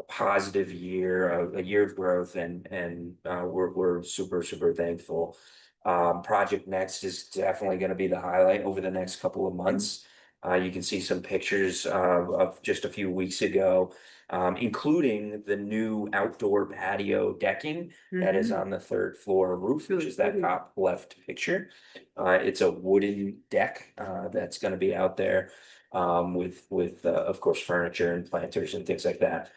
positive year, a year of growth, and we're super, super thankful. Project Next is definitely going to be the highlight over the next couple of months. You can see some pictures of just a few weeks ago, including the new outdoor patio decking that is on the third floor roof, which is that top left picture. It's a wooden deck that's going to be out there with of course furniture and planters and things like that.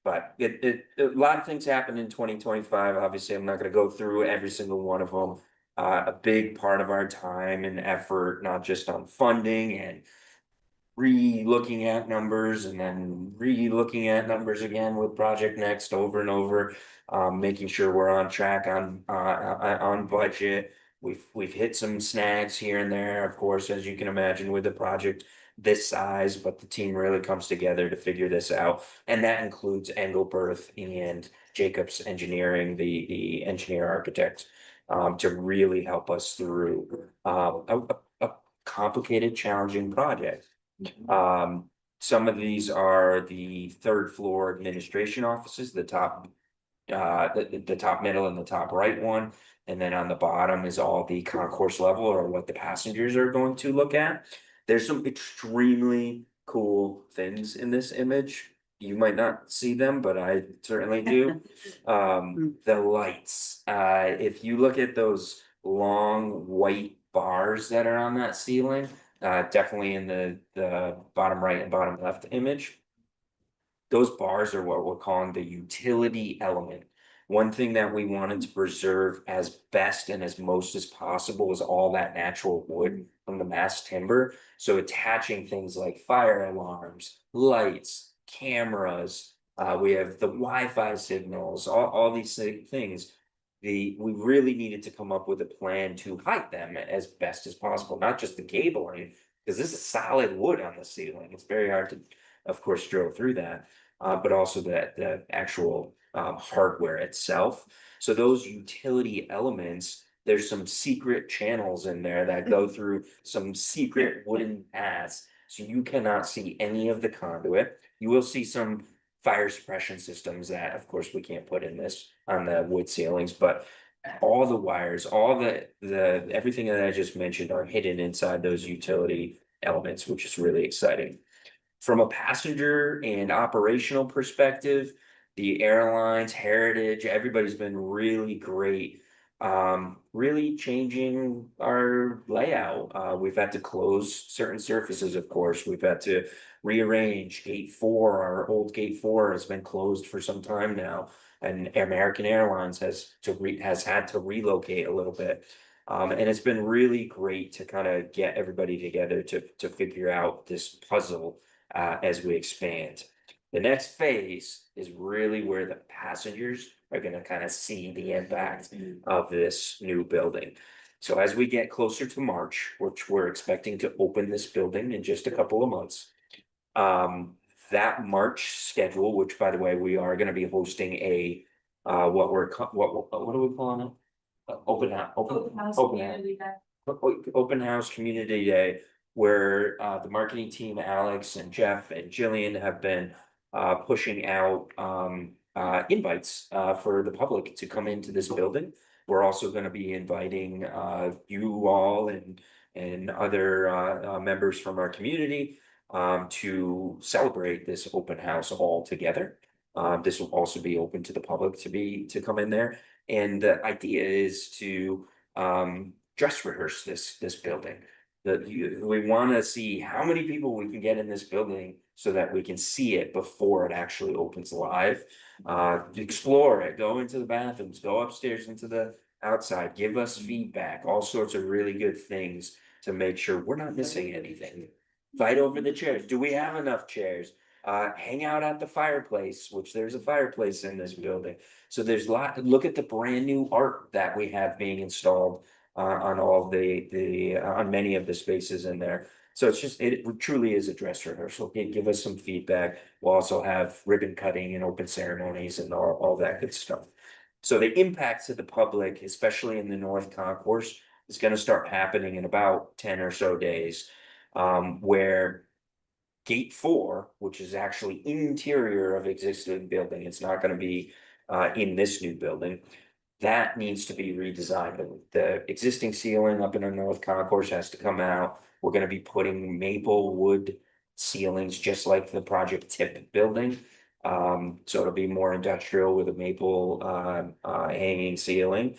But a lot of things happened in 2025. Obviously, I'm not going to go through every single one of them. A big part of our time and effort, not just on funding and re-looking at numbers and then re-looking at numbers again with Project Next over and over, making sure we're on track on budget. We've hit some snags here and there, of course, as you can imagine, with a project this size, but the team really comes together to figure this out, and that includes Engelberth and Jacobs Engineering, the engineer architect, to really help us through a complicated, challenging project. Some of these are the third floor administration offices, the top, the top middle and the top right one. And then on the bottom is all the concourse level, or what the passengers are going to look at. There's some extremely cool things in this image. You might not see them, but I certainly do. The lights, if you look at those long white bars that are on that ceiling, definitely in the bottom right and bottom left image. Those bars are what we're calling the utility element. One thing that we wanted to preserve as best and as most as possible was all that natural wood from the mass timber. So attaching things like fire alarms, lights, cameras, we have the Wi-Fi signals, all these things. We really needed to come up with a plan to hide them as best as possible, not just the cabling, because this is solid wood on the ceiling. It's very hard to, of course, drill through that, but also the actual hardware itself. So those utility elements, there's some secret channels in there that go through some secret wooden paths. So you cannot see any of the conduit. You will see some fire suppression systems that, of course, we can't put in this on the wood ceilings, but all the wires, all the everything that I just mentioned are hidden inside those utility elements, which is really exciting. From a passenger and operational perspective, the airlines, Heritage, everybody's been really great. Really changing our layout. We've had to close certain surfaces, of course. We've had to rearrange gate 4. Our old gate 4 has been closed for some time now, and American Airlines has had to relocate a little bit. And it's been really great to kind of get everybody together to figure out this puzzle as we expand. The next phase is really where the passengers are going to kind of see the impact of this new building. So as we get closer to March, which we're expecting to open this building in just a couple of months, that March schedule, which by the way, we are going to be hosting a what are we calling it? Open house community day where the marketing team, Alex and Jeff and Jillian, have been pushing out invites for the public to come into this building. We're also going to be inviting you all and other members from our community to celebrate this open house all together. This will also be open to the public to come in there. And the idea is to dress rehearse this building. We want to see how many people we can get in this building so that we can see it before it actually opens live. Explore it, go into the bathrooms, go upstairs into the outside, give us feedback, all sorts of really good things to make sure we're not missing anything. Fight over the chairs. Do we have enough chairs? Hang out at the fireplace, which there's a fireplace in this building. So there's look at the brand new art that we have being installed on all on many of the spaces in there. So it truly is a dress rehearsal. Give us some feedback. We'll also have ribbon cutting and open ceremonies and all that good stuff. So the impact to the public, especially in the North Concourse, is going to start happening in about 10 or so days, where Gate 4, which is actually interior of existing building, it's not going to be in this new building. That needs to be redesigned. The existing ceiling up in the North Concourse has to come out. We're going to be putting maple wood ceilings, just like the Project Tip building. So it'll be more industrial with a maple hanging ceiling.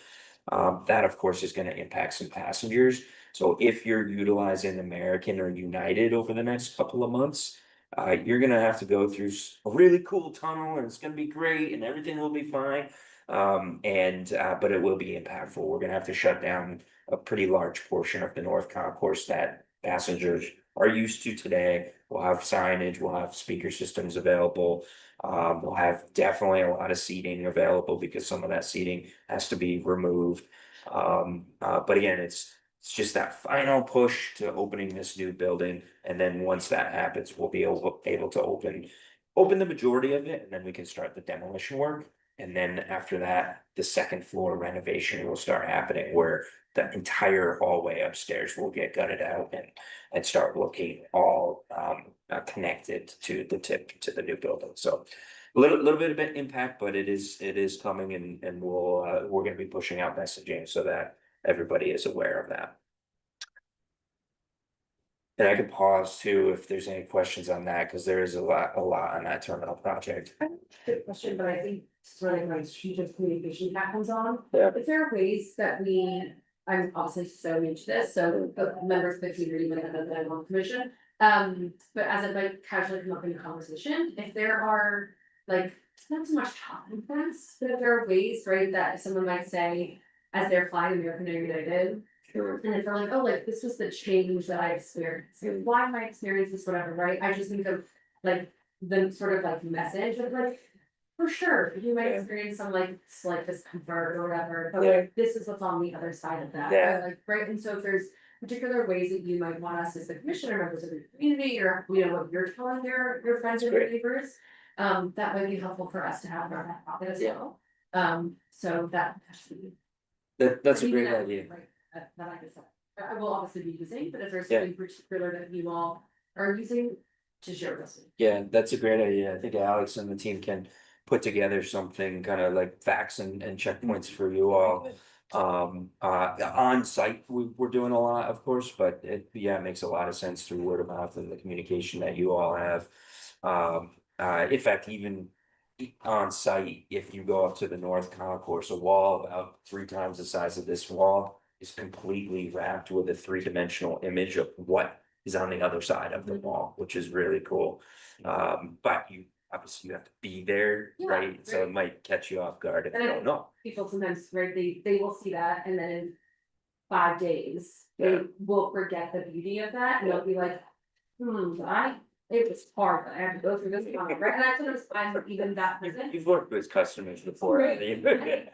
That, of course, is going to impact some passengers. So if you're utilizing American or United over the next couple of months, you're going to have to go through a really cool tunnel, and it's going to be great, and everything will be fine. But it will be impactful. We're going to have to shut down a pretty large portion of the North Concourse that passengers are used to today. We'll have signage, we'll have speaker systems available. We'll have definitely a lot of seating available because some of that seating has to be removed. But again, it's just that final push to opening this new building. And then once that happens, we'll be able to open the majority of it, and then we can start the demolition work. And then after that, the second floor renovation will start happening, where the entire hallway upstairs will get gutted out and start looking all connected to the new building. So a little bit of an impact, but it is coming, and we're going to be pushing out messaging so that everybody is aware of that. And I could pause too if there's any questions on that, because there is a lot on that terminal project. Good question, but I think it's really like strategic communication that comes on. Yeah. If there are ways that I'm obviously so new to this, so members of the community might have been on commission. But as it might casually come up in conversation, if there are like not so much talking points, but if there are ways, right, that someone might say as they're flying American or United. Sure. And if they're like, oh, like this was the change that I experienced. And why am I experiencing this, whatever, right? I just think of like the sort of like message of like, for sure, you might experience some like slight discomfort or whatever, but like this is what's on the other side of that. Yeah. Like, right. And so if there's particular ways that you might want us as the commissioner, members of the community, or you know what you're telling your friends or your neighbors, that might be helpful for us to have in our back pocket as well. So that's a great idea. Right. That I guess I will obviously be using, but is there something particular that you all are using to share with us? Yeah, that's a great idea. I think Alex and the team can put together something kind of like facts and checkpoints for you all. On site, we're doing a lot, of course, but it makes a lot of sense through word of mouth and the communication that you all have. In fact, even on site, if you go up to the North Concourse, a wall about 3 times the size of this wall is completely wrapped with a 3-dimensional image of what is on the other side of the wall, which is really cool. But you obviously have to be there, right? So it might catch you off guard if you don't know. People sometimes, right, they will see that, and then in 5 days, they will forget the beauty of that, and they'll be like, it was hard, but I have to go through this, right? And I sometimes find even that person. You've worked with customers before. Right.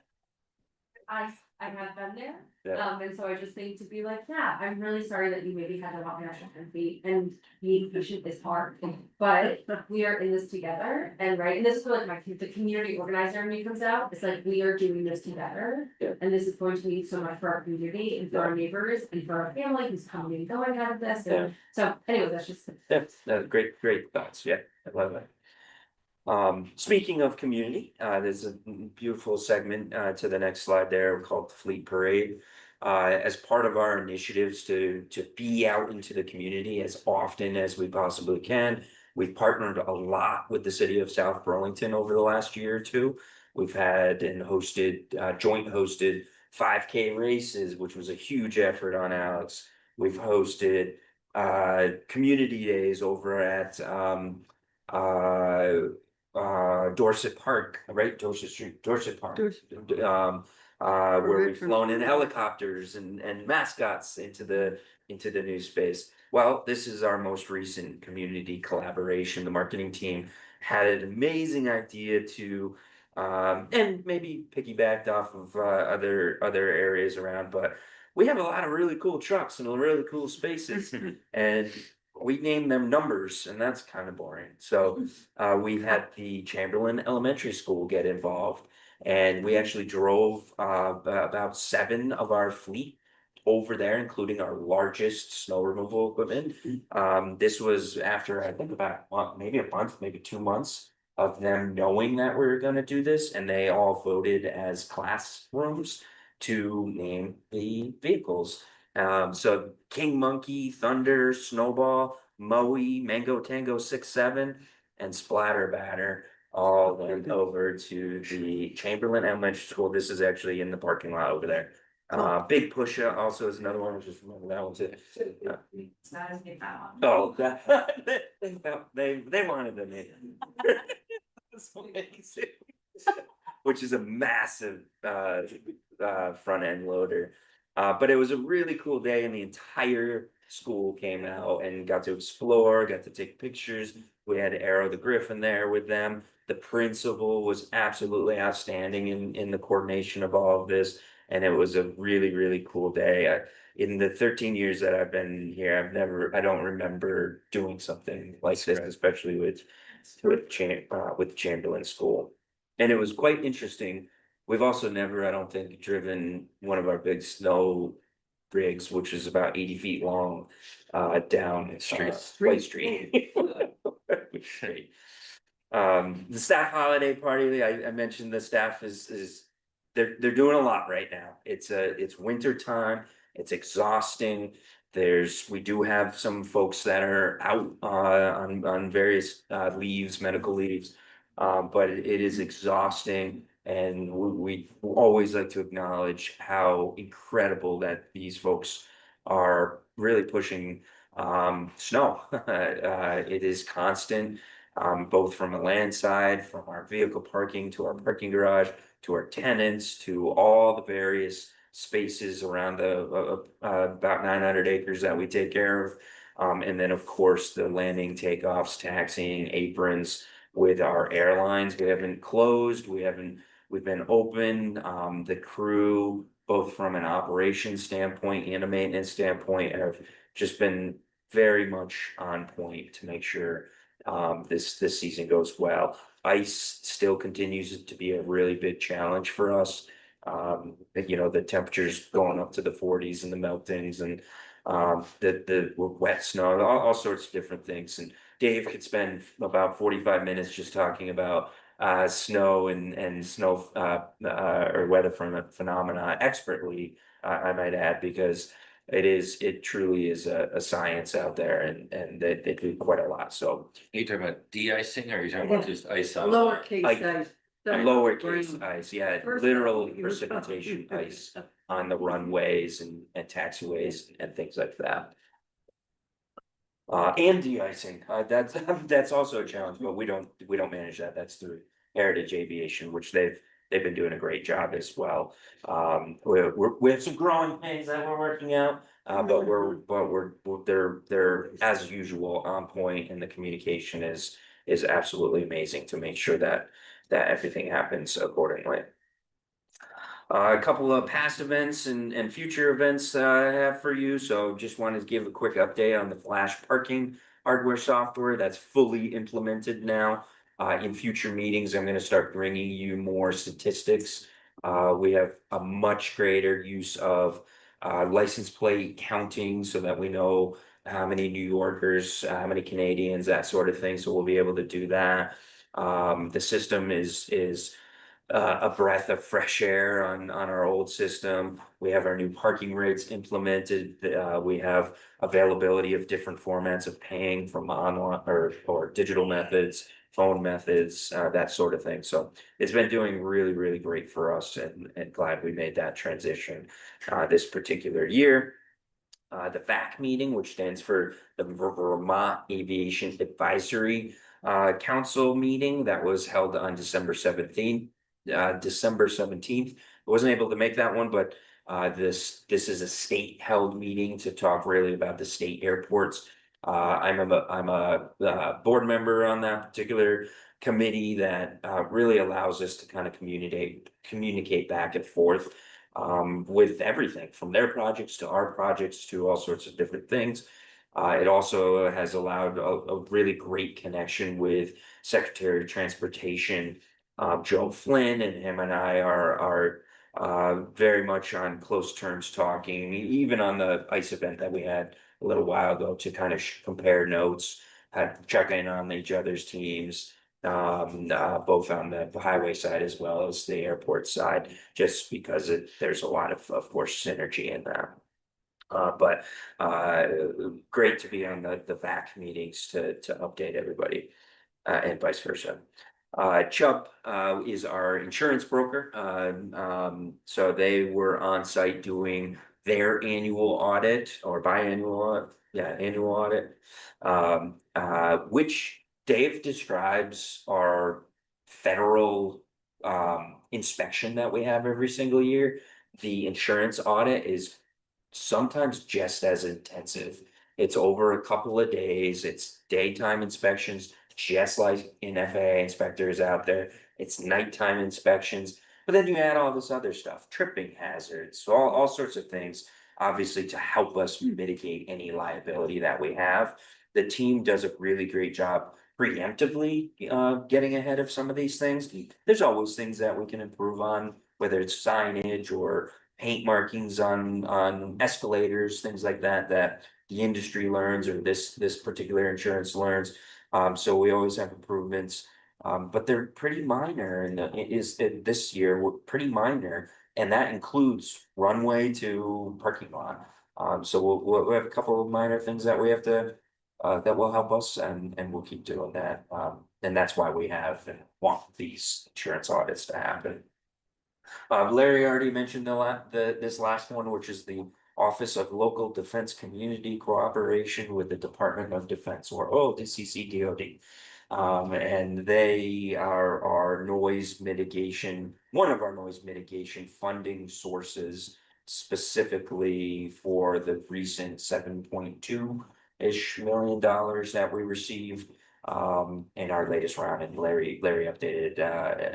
I I have been there. Yeah. And so I just think to be like, yeah, I'm really sorry that you maybe had to walk an extra 10 feet, and being patient is hard, but we are in this together. And right, and this is where like the community organizer in me comes out. It's like, we are doing this together. Yeah. And this is going to mean so much for our community and for our neighbors and for our family who's coming and going out of this. Yeah. And so anyway, that's just. Great thoughts. Yeah, I love it. Speaking of community, there's a beautiful segment to the next slide there called Fleet Parade. As part of our initiatives to be out into the community as often as we possibly can, we've partnered a lot with the city of South Burlington over the last year or two. We've had and hosted joint hosted 5K races, which was a huge effort on Alex. We've hosted community days over at Dorset Park, right? Dorset Street, Dorset Park. Where we've flown in helicopters and mascots into the new space. Well, this is our most recent community collaboration. The marketing team had an amazing idea to and maybe piggybacked off of other areas around, but we have a lot of really cool trucks and really cool spaces, and we name them numbers, and that's kind of boring. So we had the Chamberlain Elementary School get involved, and we actually drove about 7 of our fleet over there, including our largest snow removal equipment. This was after I think about maybe a month, maybe 2 months of them knowing that we were going to do this, and they all voted as classrooms to name the vehicles. So King Monkey, Thunder, Snowball, Moe, Mango Tango 6-7, and Splatter Batter all went over to the Chamberlain Elementary School. This is actually in the parking lot over there. Big Pusha also is another one. Just remember that one too. Oh, they wanted them in. Which is a massive front end loader. But it was a really cool day, and the entire school came out and got to explore, got to take pictures. We had Arrow the Griffin there with them. The principal was absolutely outstanding in the coordination of all of this, and it was a really, really cool day. In the 13 years that I've been here, I don't remember doing something like this, especially with Chamberlain School. And it was quite interesting. We've also never, I don't think, driven one of our big snow rigs, which is about 80 feet long, down White Street. The staff holiday party, I mentioned the staff is they're doing a lot right now. It's winter time, it's exhausting. We do have some folks that are out on various leaves, medical leaves, but it is exhausting. And we always like to acknowledge how incredible that these folks are really pushing snow. It is constant, both from a land side, from our vehicle parking to our parking garage, to our tenants, to all the various spaces around the about 900 acres that we take care of. And then, of course, the landing, takeoffs, taxiing, aprons with our airlines. We haven't closed. We've been open. The crew, both from an operations standpoint and a maintenance standpoint, have just been very much on point to make sure this season goes well. Ice still continues to be a really big challenge for us. The temperatures going up to the 40s and the meltings and the wet snow, all sorts of different things. And Dave could spend about 45 minutes just talking about snow and snow or weather phenomena expertly, I might add, because it truly is a science out there, and they do quite a lot. So Are you talking about de-icing, or are you talking about just ice on? Lowercase ice. Lowercase ice, yeah, literal precipitation ice on the runways and taxiways and things like that. And de-icing, that's also a challenge, but we don't manage that. That's through Heritage Aviation, which they've been doing a great job as well. We have some growing pains that we're working out, but they're as usual on point, and the communication is absolutely amazing to make sure that everything happens accordingly. A couple of past events and future events I have for you. So just wanted to give a quick update on the flash parking hardware software that's fully implemented now. In future meetings, I'm going to start bringing you more statistics. We have a much greater use of license plate counting so that we know how many New Yorkers, how many Canadians, that sort of thing. So we'll be able to do that. The system is a breath of fresh air on our old system. We have our new parking rates implemented. We have availability of different formats of paying from online or digital methods, phone methods, that sort of thing. So it's been doing really, really great for us, and glad we made that transition this particular year. The VAC meeting, which stands for the Vermont Aviation Advisory Council meeting that was held on December 17th. I wasn't able to make that one, but this is a state held meeting to talk really about the state airports. I'm a board member on that particular committee that really allows us to kind of communicate back and forth with everything from their projects to our projects to all sorts of different things. It also has allowed a really great connection with Secretary of Transportation Joe Flynn, and him and I are very much on close terms talking, even on the ICE event that we had a little while ago to kind of compare notes, check in on each other's teams, both on the highway side as well as the airport side, just because there's a lot of course, synergy in that. But great to be on the VAC meetings to update everybody, and vice versa. Chubb is our insurance broker. So they were on site doing their annual audit or biannual, annual audit, which Dave describes our federal inspection that we have every single year. The insurance audit is sometimes just as intensive. It's over a couple of days. It's daytime inspections, just like in FAA inspectors out there. It's nighttime inspections, but then you add all this other stuff, tripping hazards, all sorts of things, obviously to help us mitigate any liability that we have. The team does a really great job preemptively getting ahead of some of these things. There's always things that we can improve on, whether it's signage or paint markings on escalators, things like that, that the industry learns or this particular insurance learns. So we always have improvements, but they're pretty minor, and this year we're pretty minor, and that includes runway to parking lot. So we'll have a couple of minor things that we have to that will help us, and we'll keep doing that. And that's why we have and want these insurance audits to happen. Larry already mentioned this last one, which is the Office of Local Defense Community Cooperation with the Department of Defense, or DCCDOD. And they are our noise mitigation, one of our noise mitigation funding sources, specifically for the recent $7.2-ish million that we received in our latest round. And Larry updated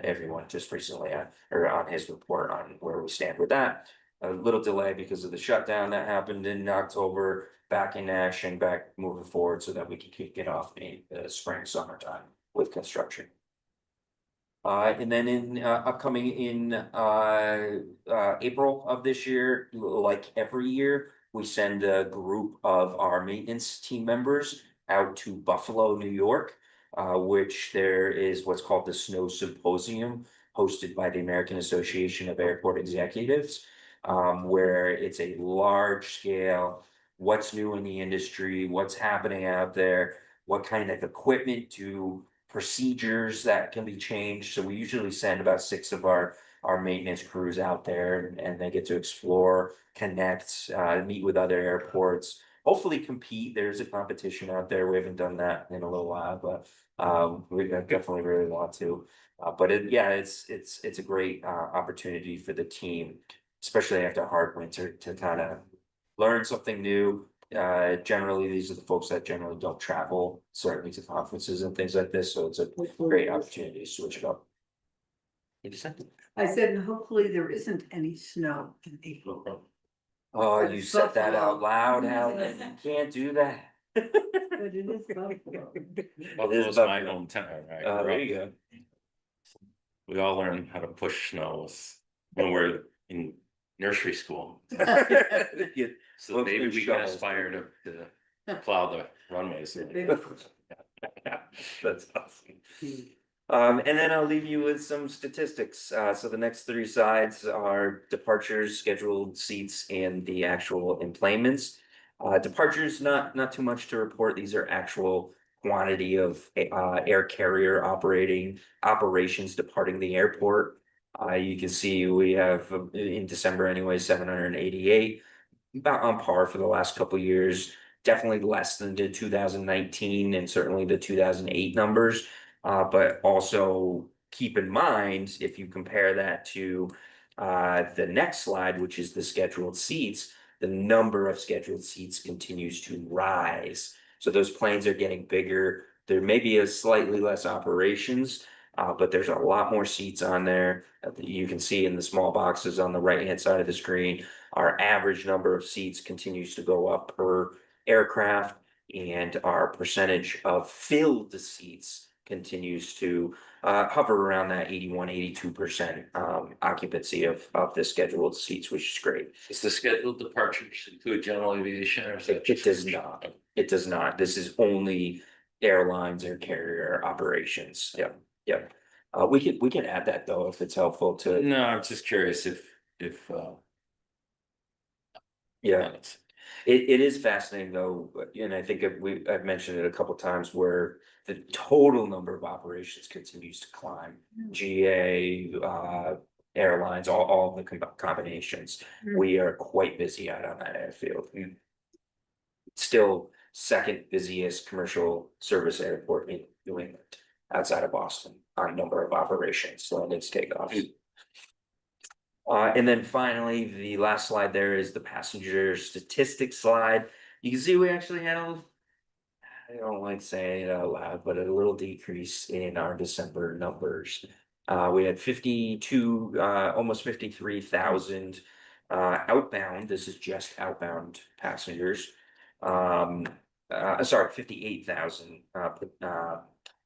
everyone just recently or on his report on where we stand with that. A little delay because of the shutdown that happened in October, back in action, back moving forward so that we can kick it off in the spring, summertime with construction. And then in upcoming in April of this year, like every year, we send a group of our maintenance team members out to Buffalo, New York, which there is what's called the Snow Symposium, hosted by the American Association of Airport Executives, where it's a large scale, what's new in the industry, what's happening out there, what kind of equipment to procedures that can be changed. So we usually send about 6 of our maintenance crews out there, and they get to explore, connect, meet with other airports, hopefully compete. There's a competition out there. We haven't done that in a little while, but we definitely really want to. But it's a great opportunity for the team, especially after a hard winter, to kind of learn something new. Generally, these are the folks that generally don't travel, certainly to conferences and things like this. So it's a great opportunity to switch it up. I said, hopefully there isn't any snow in April. Oh, But you said that out Buffalo. loud, Helen, you can't do that. But it is Buffalo. Buffalo's my hometown, right? Oh, there you go. We all learn how to push snows when we're in nursery school. So Folks maybe with we can shovels. aspire to plow the runways. That's awesome. And then I'll leave you with some statistics. So the next three slides are departures, scheduled seats, and the actual employments. Departures, not too much to report. These are actual quantity of air carrier operations departing the airport. You can see we have in December anyway, 788, about on par for the last couple of years. Definitely less than the 2019 and certainly the 2008 numbers. But also keep in mind, if you compare that to the next slide, which is the scheduled seats, the number of scheduled seats continues to rise. So those planes are getting bigger. There may be a slightly less operations, but there's a lot more seats on there. You can see in the small boxes on the right-hand side of the screen, our average number of seats continues to go up per aircraft, and our percentage of filled seats continues to hover around that 81-82% occupancy of the scheduled seats, which is great. Is the scheduled departures include general aviation or is that? It does not. It does not. This is only airlines or carrier operations. Yep, yep. We can add that though if it's helpful to. No, I'm just curious if Yeah, it is fascinating though, and I think I've mentioned it a couple times where the total number of operations continues to climb. GA, airlines, all the combinations. We are quite busy out on that airfield. Still second busiest commercial service airport in New England, outside of Boston, on number of operations, landings, takeoffs. And then finally, the last slide there is the passenger statistics slide. You can see we actually had I don't like saying it out loud, but a little decrease in our December numbers. We had 52, almost 53,000 outbound. This is just outbound passengers. Sorry, 58,000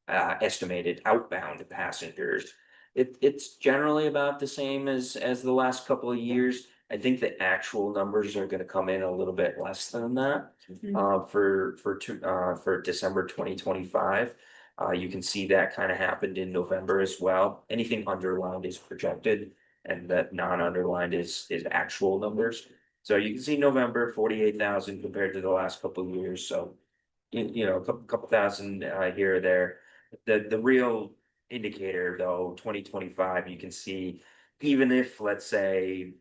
estimated outbound passengers. It's generally about the same as the last couple of years. I think the actual numbers are gonna come in a little bit less than that. For December 2025. You can see that kind of happened in November as well. Anything underlined is projected, and that non-underlined is actual numbers. So you can see November 48,000 compared to the last couple of years, so you know, a couple thousand here or there. The real indicator though, 2025, you can see even if, let's say,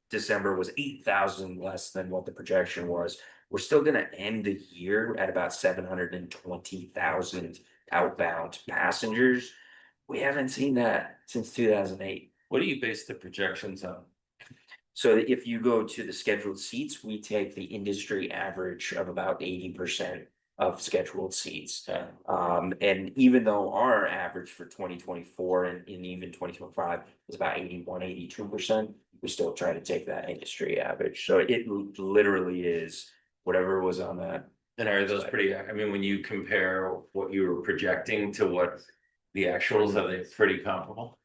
December was 8,000 less than what the projection was, we're still gonna end the year at about 720,000 outbound passengers. We haven't seen that since 2008. what do you base the projections on? So if you go to the scheduled seats, we take the industry average of about 80% of scheduled seats. And even though our average for 2024 and even 2025 is about 81-82%, we still try to take that industry average. So it literally is whatever was on that. And are those pretty, I mean, when you compare what you were projecting to what the actuals, are they pretty comparable?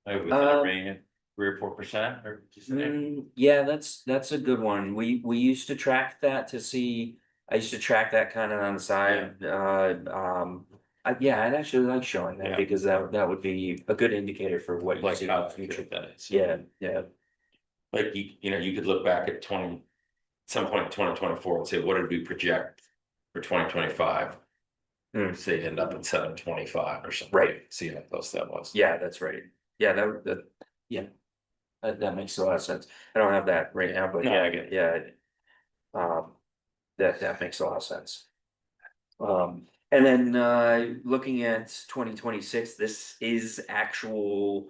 Like within a range, 3 or 4% or just yeah, that's a good one. We used to track that to see. I used to track that kind of on the side. Yeah, I'd actually like showing that because that would be a good indicator for what you like see in how the future. that is. Yeah, yeah. Like you know, you could look back at some point in 2024 and say, what did we project for 2025? Say end up at 725 or something. Right. See how close that was. Yeah, that's right. Yeah, that makes a lot of sense. I don't have that right now, but No, yeah, I get it. yeah. That makes a lot of sense. And then looking at 2026, this is actual,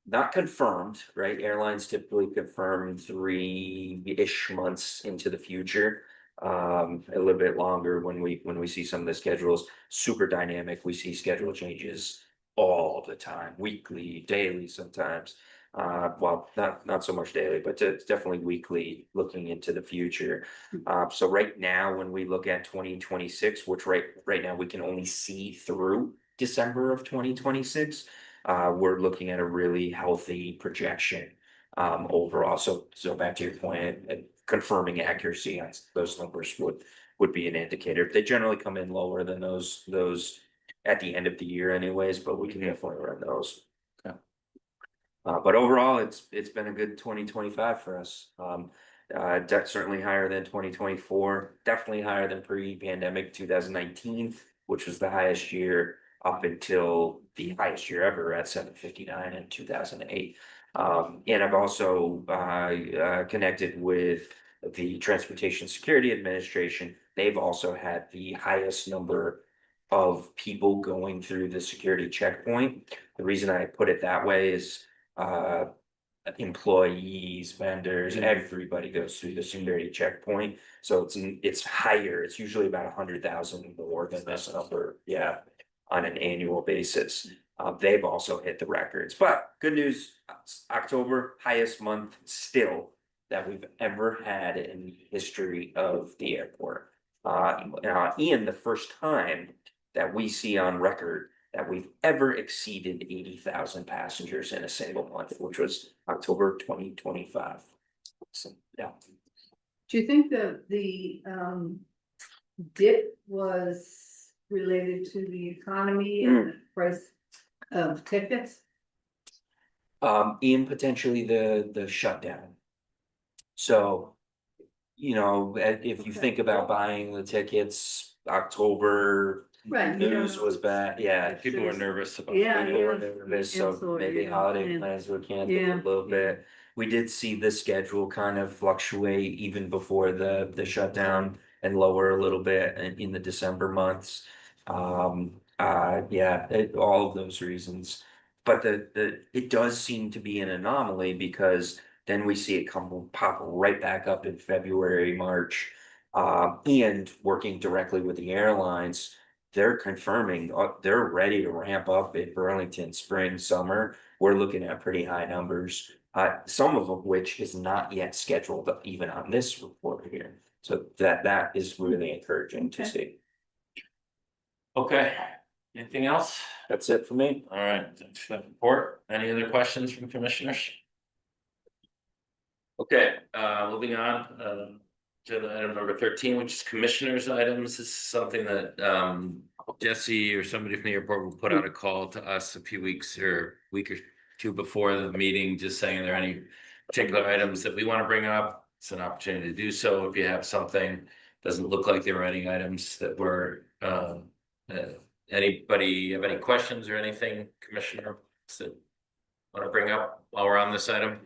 not confirmed, right? Airlines typically confirm 3-ish months into the future. A little bit longer when we see some of the schedules. Super dynamic. We see schedule changes all the time, weekly, daily sometimes. Well, not so much daily, but it's definitely weekly, looking into the future. So right now, when we look at 2026, which right now we can only see through December of 2026, we're looking at a really healthy projection overall. So back to your point, confirming accuracy on those numbers would be an indicator. They generally come in lower than those at the end of the year anyways, but we can definitely run those. But overall, it's been a good 2025 for us. Certainly higher than 2024, definitely higher than pre-pandemic 2019, which was the highest year up until the highest year ever at 759 in 2008. And I've also connected with the Transportation Security Administration. They've also had the highest number of people going through the security checkpoint. The reason I put it that way is employees, vendors, everybody goes through the security checkpoint. So it's higher. It's usually about 100,000 more than this number. Yeah, on an annual basis. They've also hit the records, but good news, October, highest month still that we've ever had in the history of the airport. And the first time that we see on record that we've ever exceeded 80,000 passengers in a single month, which was October 2025. So, yeah. Do you think that the dip was related to the economy and the price of tickets? And potentially the shutdown. So, if you think about buying the tickets, October, Right. news was bad. Yeah, People were nervous about. people were nervous, so Absolutely, maybe yeah, holiday yeah. plans were canceled Yeah, a little bit. We did see the schedule kind of fluctuate even before the shutdown and lower a little bit in the December months. Yeah, all of those reasons. But it does seem to be an anomaly because then we see it pop right back up in February, March. And working directly with the airlines, they're confirming, they're ready to ramp up in Burlington spring, summer. We're looking at pretty high numbers, some of which is not yet scheduled even on this report here. So that is really encouraging to see. Okay, anything else? That's it for me. All right, thanks for that report. Any other questions from commissioners? Okay, moving on, agenda item number 13, which is commissioners items. This is something that Jesse or somebody from the airport will put out a call to us a few weeks or week or two before the meeting, just saying, are there any particular items that we want to bring up? It's an opportunity to do so. If you have something, doesn't look like there were any items that were anybody have any questions or anything, Commissioner, that want to bring up while we're on this item?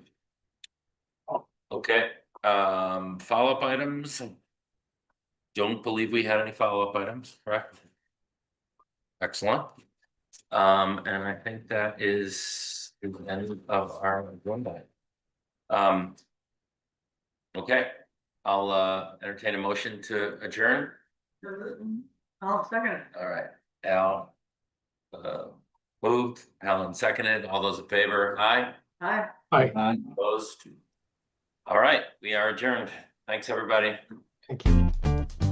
Okay, follow-up items. Don't believe we had any follow-up items, correct? Excellent. And I think that is the end of our agenda. Okay, I'll entertain a motion to adjourn. I'll second it. All right, Al moved, Helen seconded. All those in favor, aye. Aye. Hi, Opposed? All right, we are adjourned. Thanks, everybody. thank you.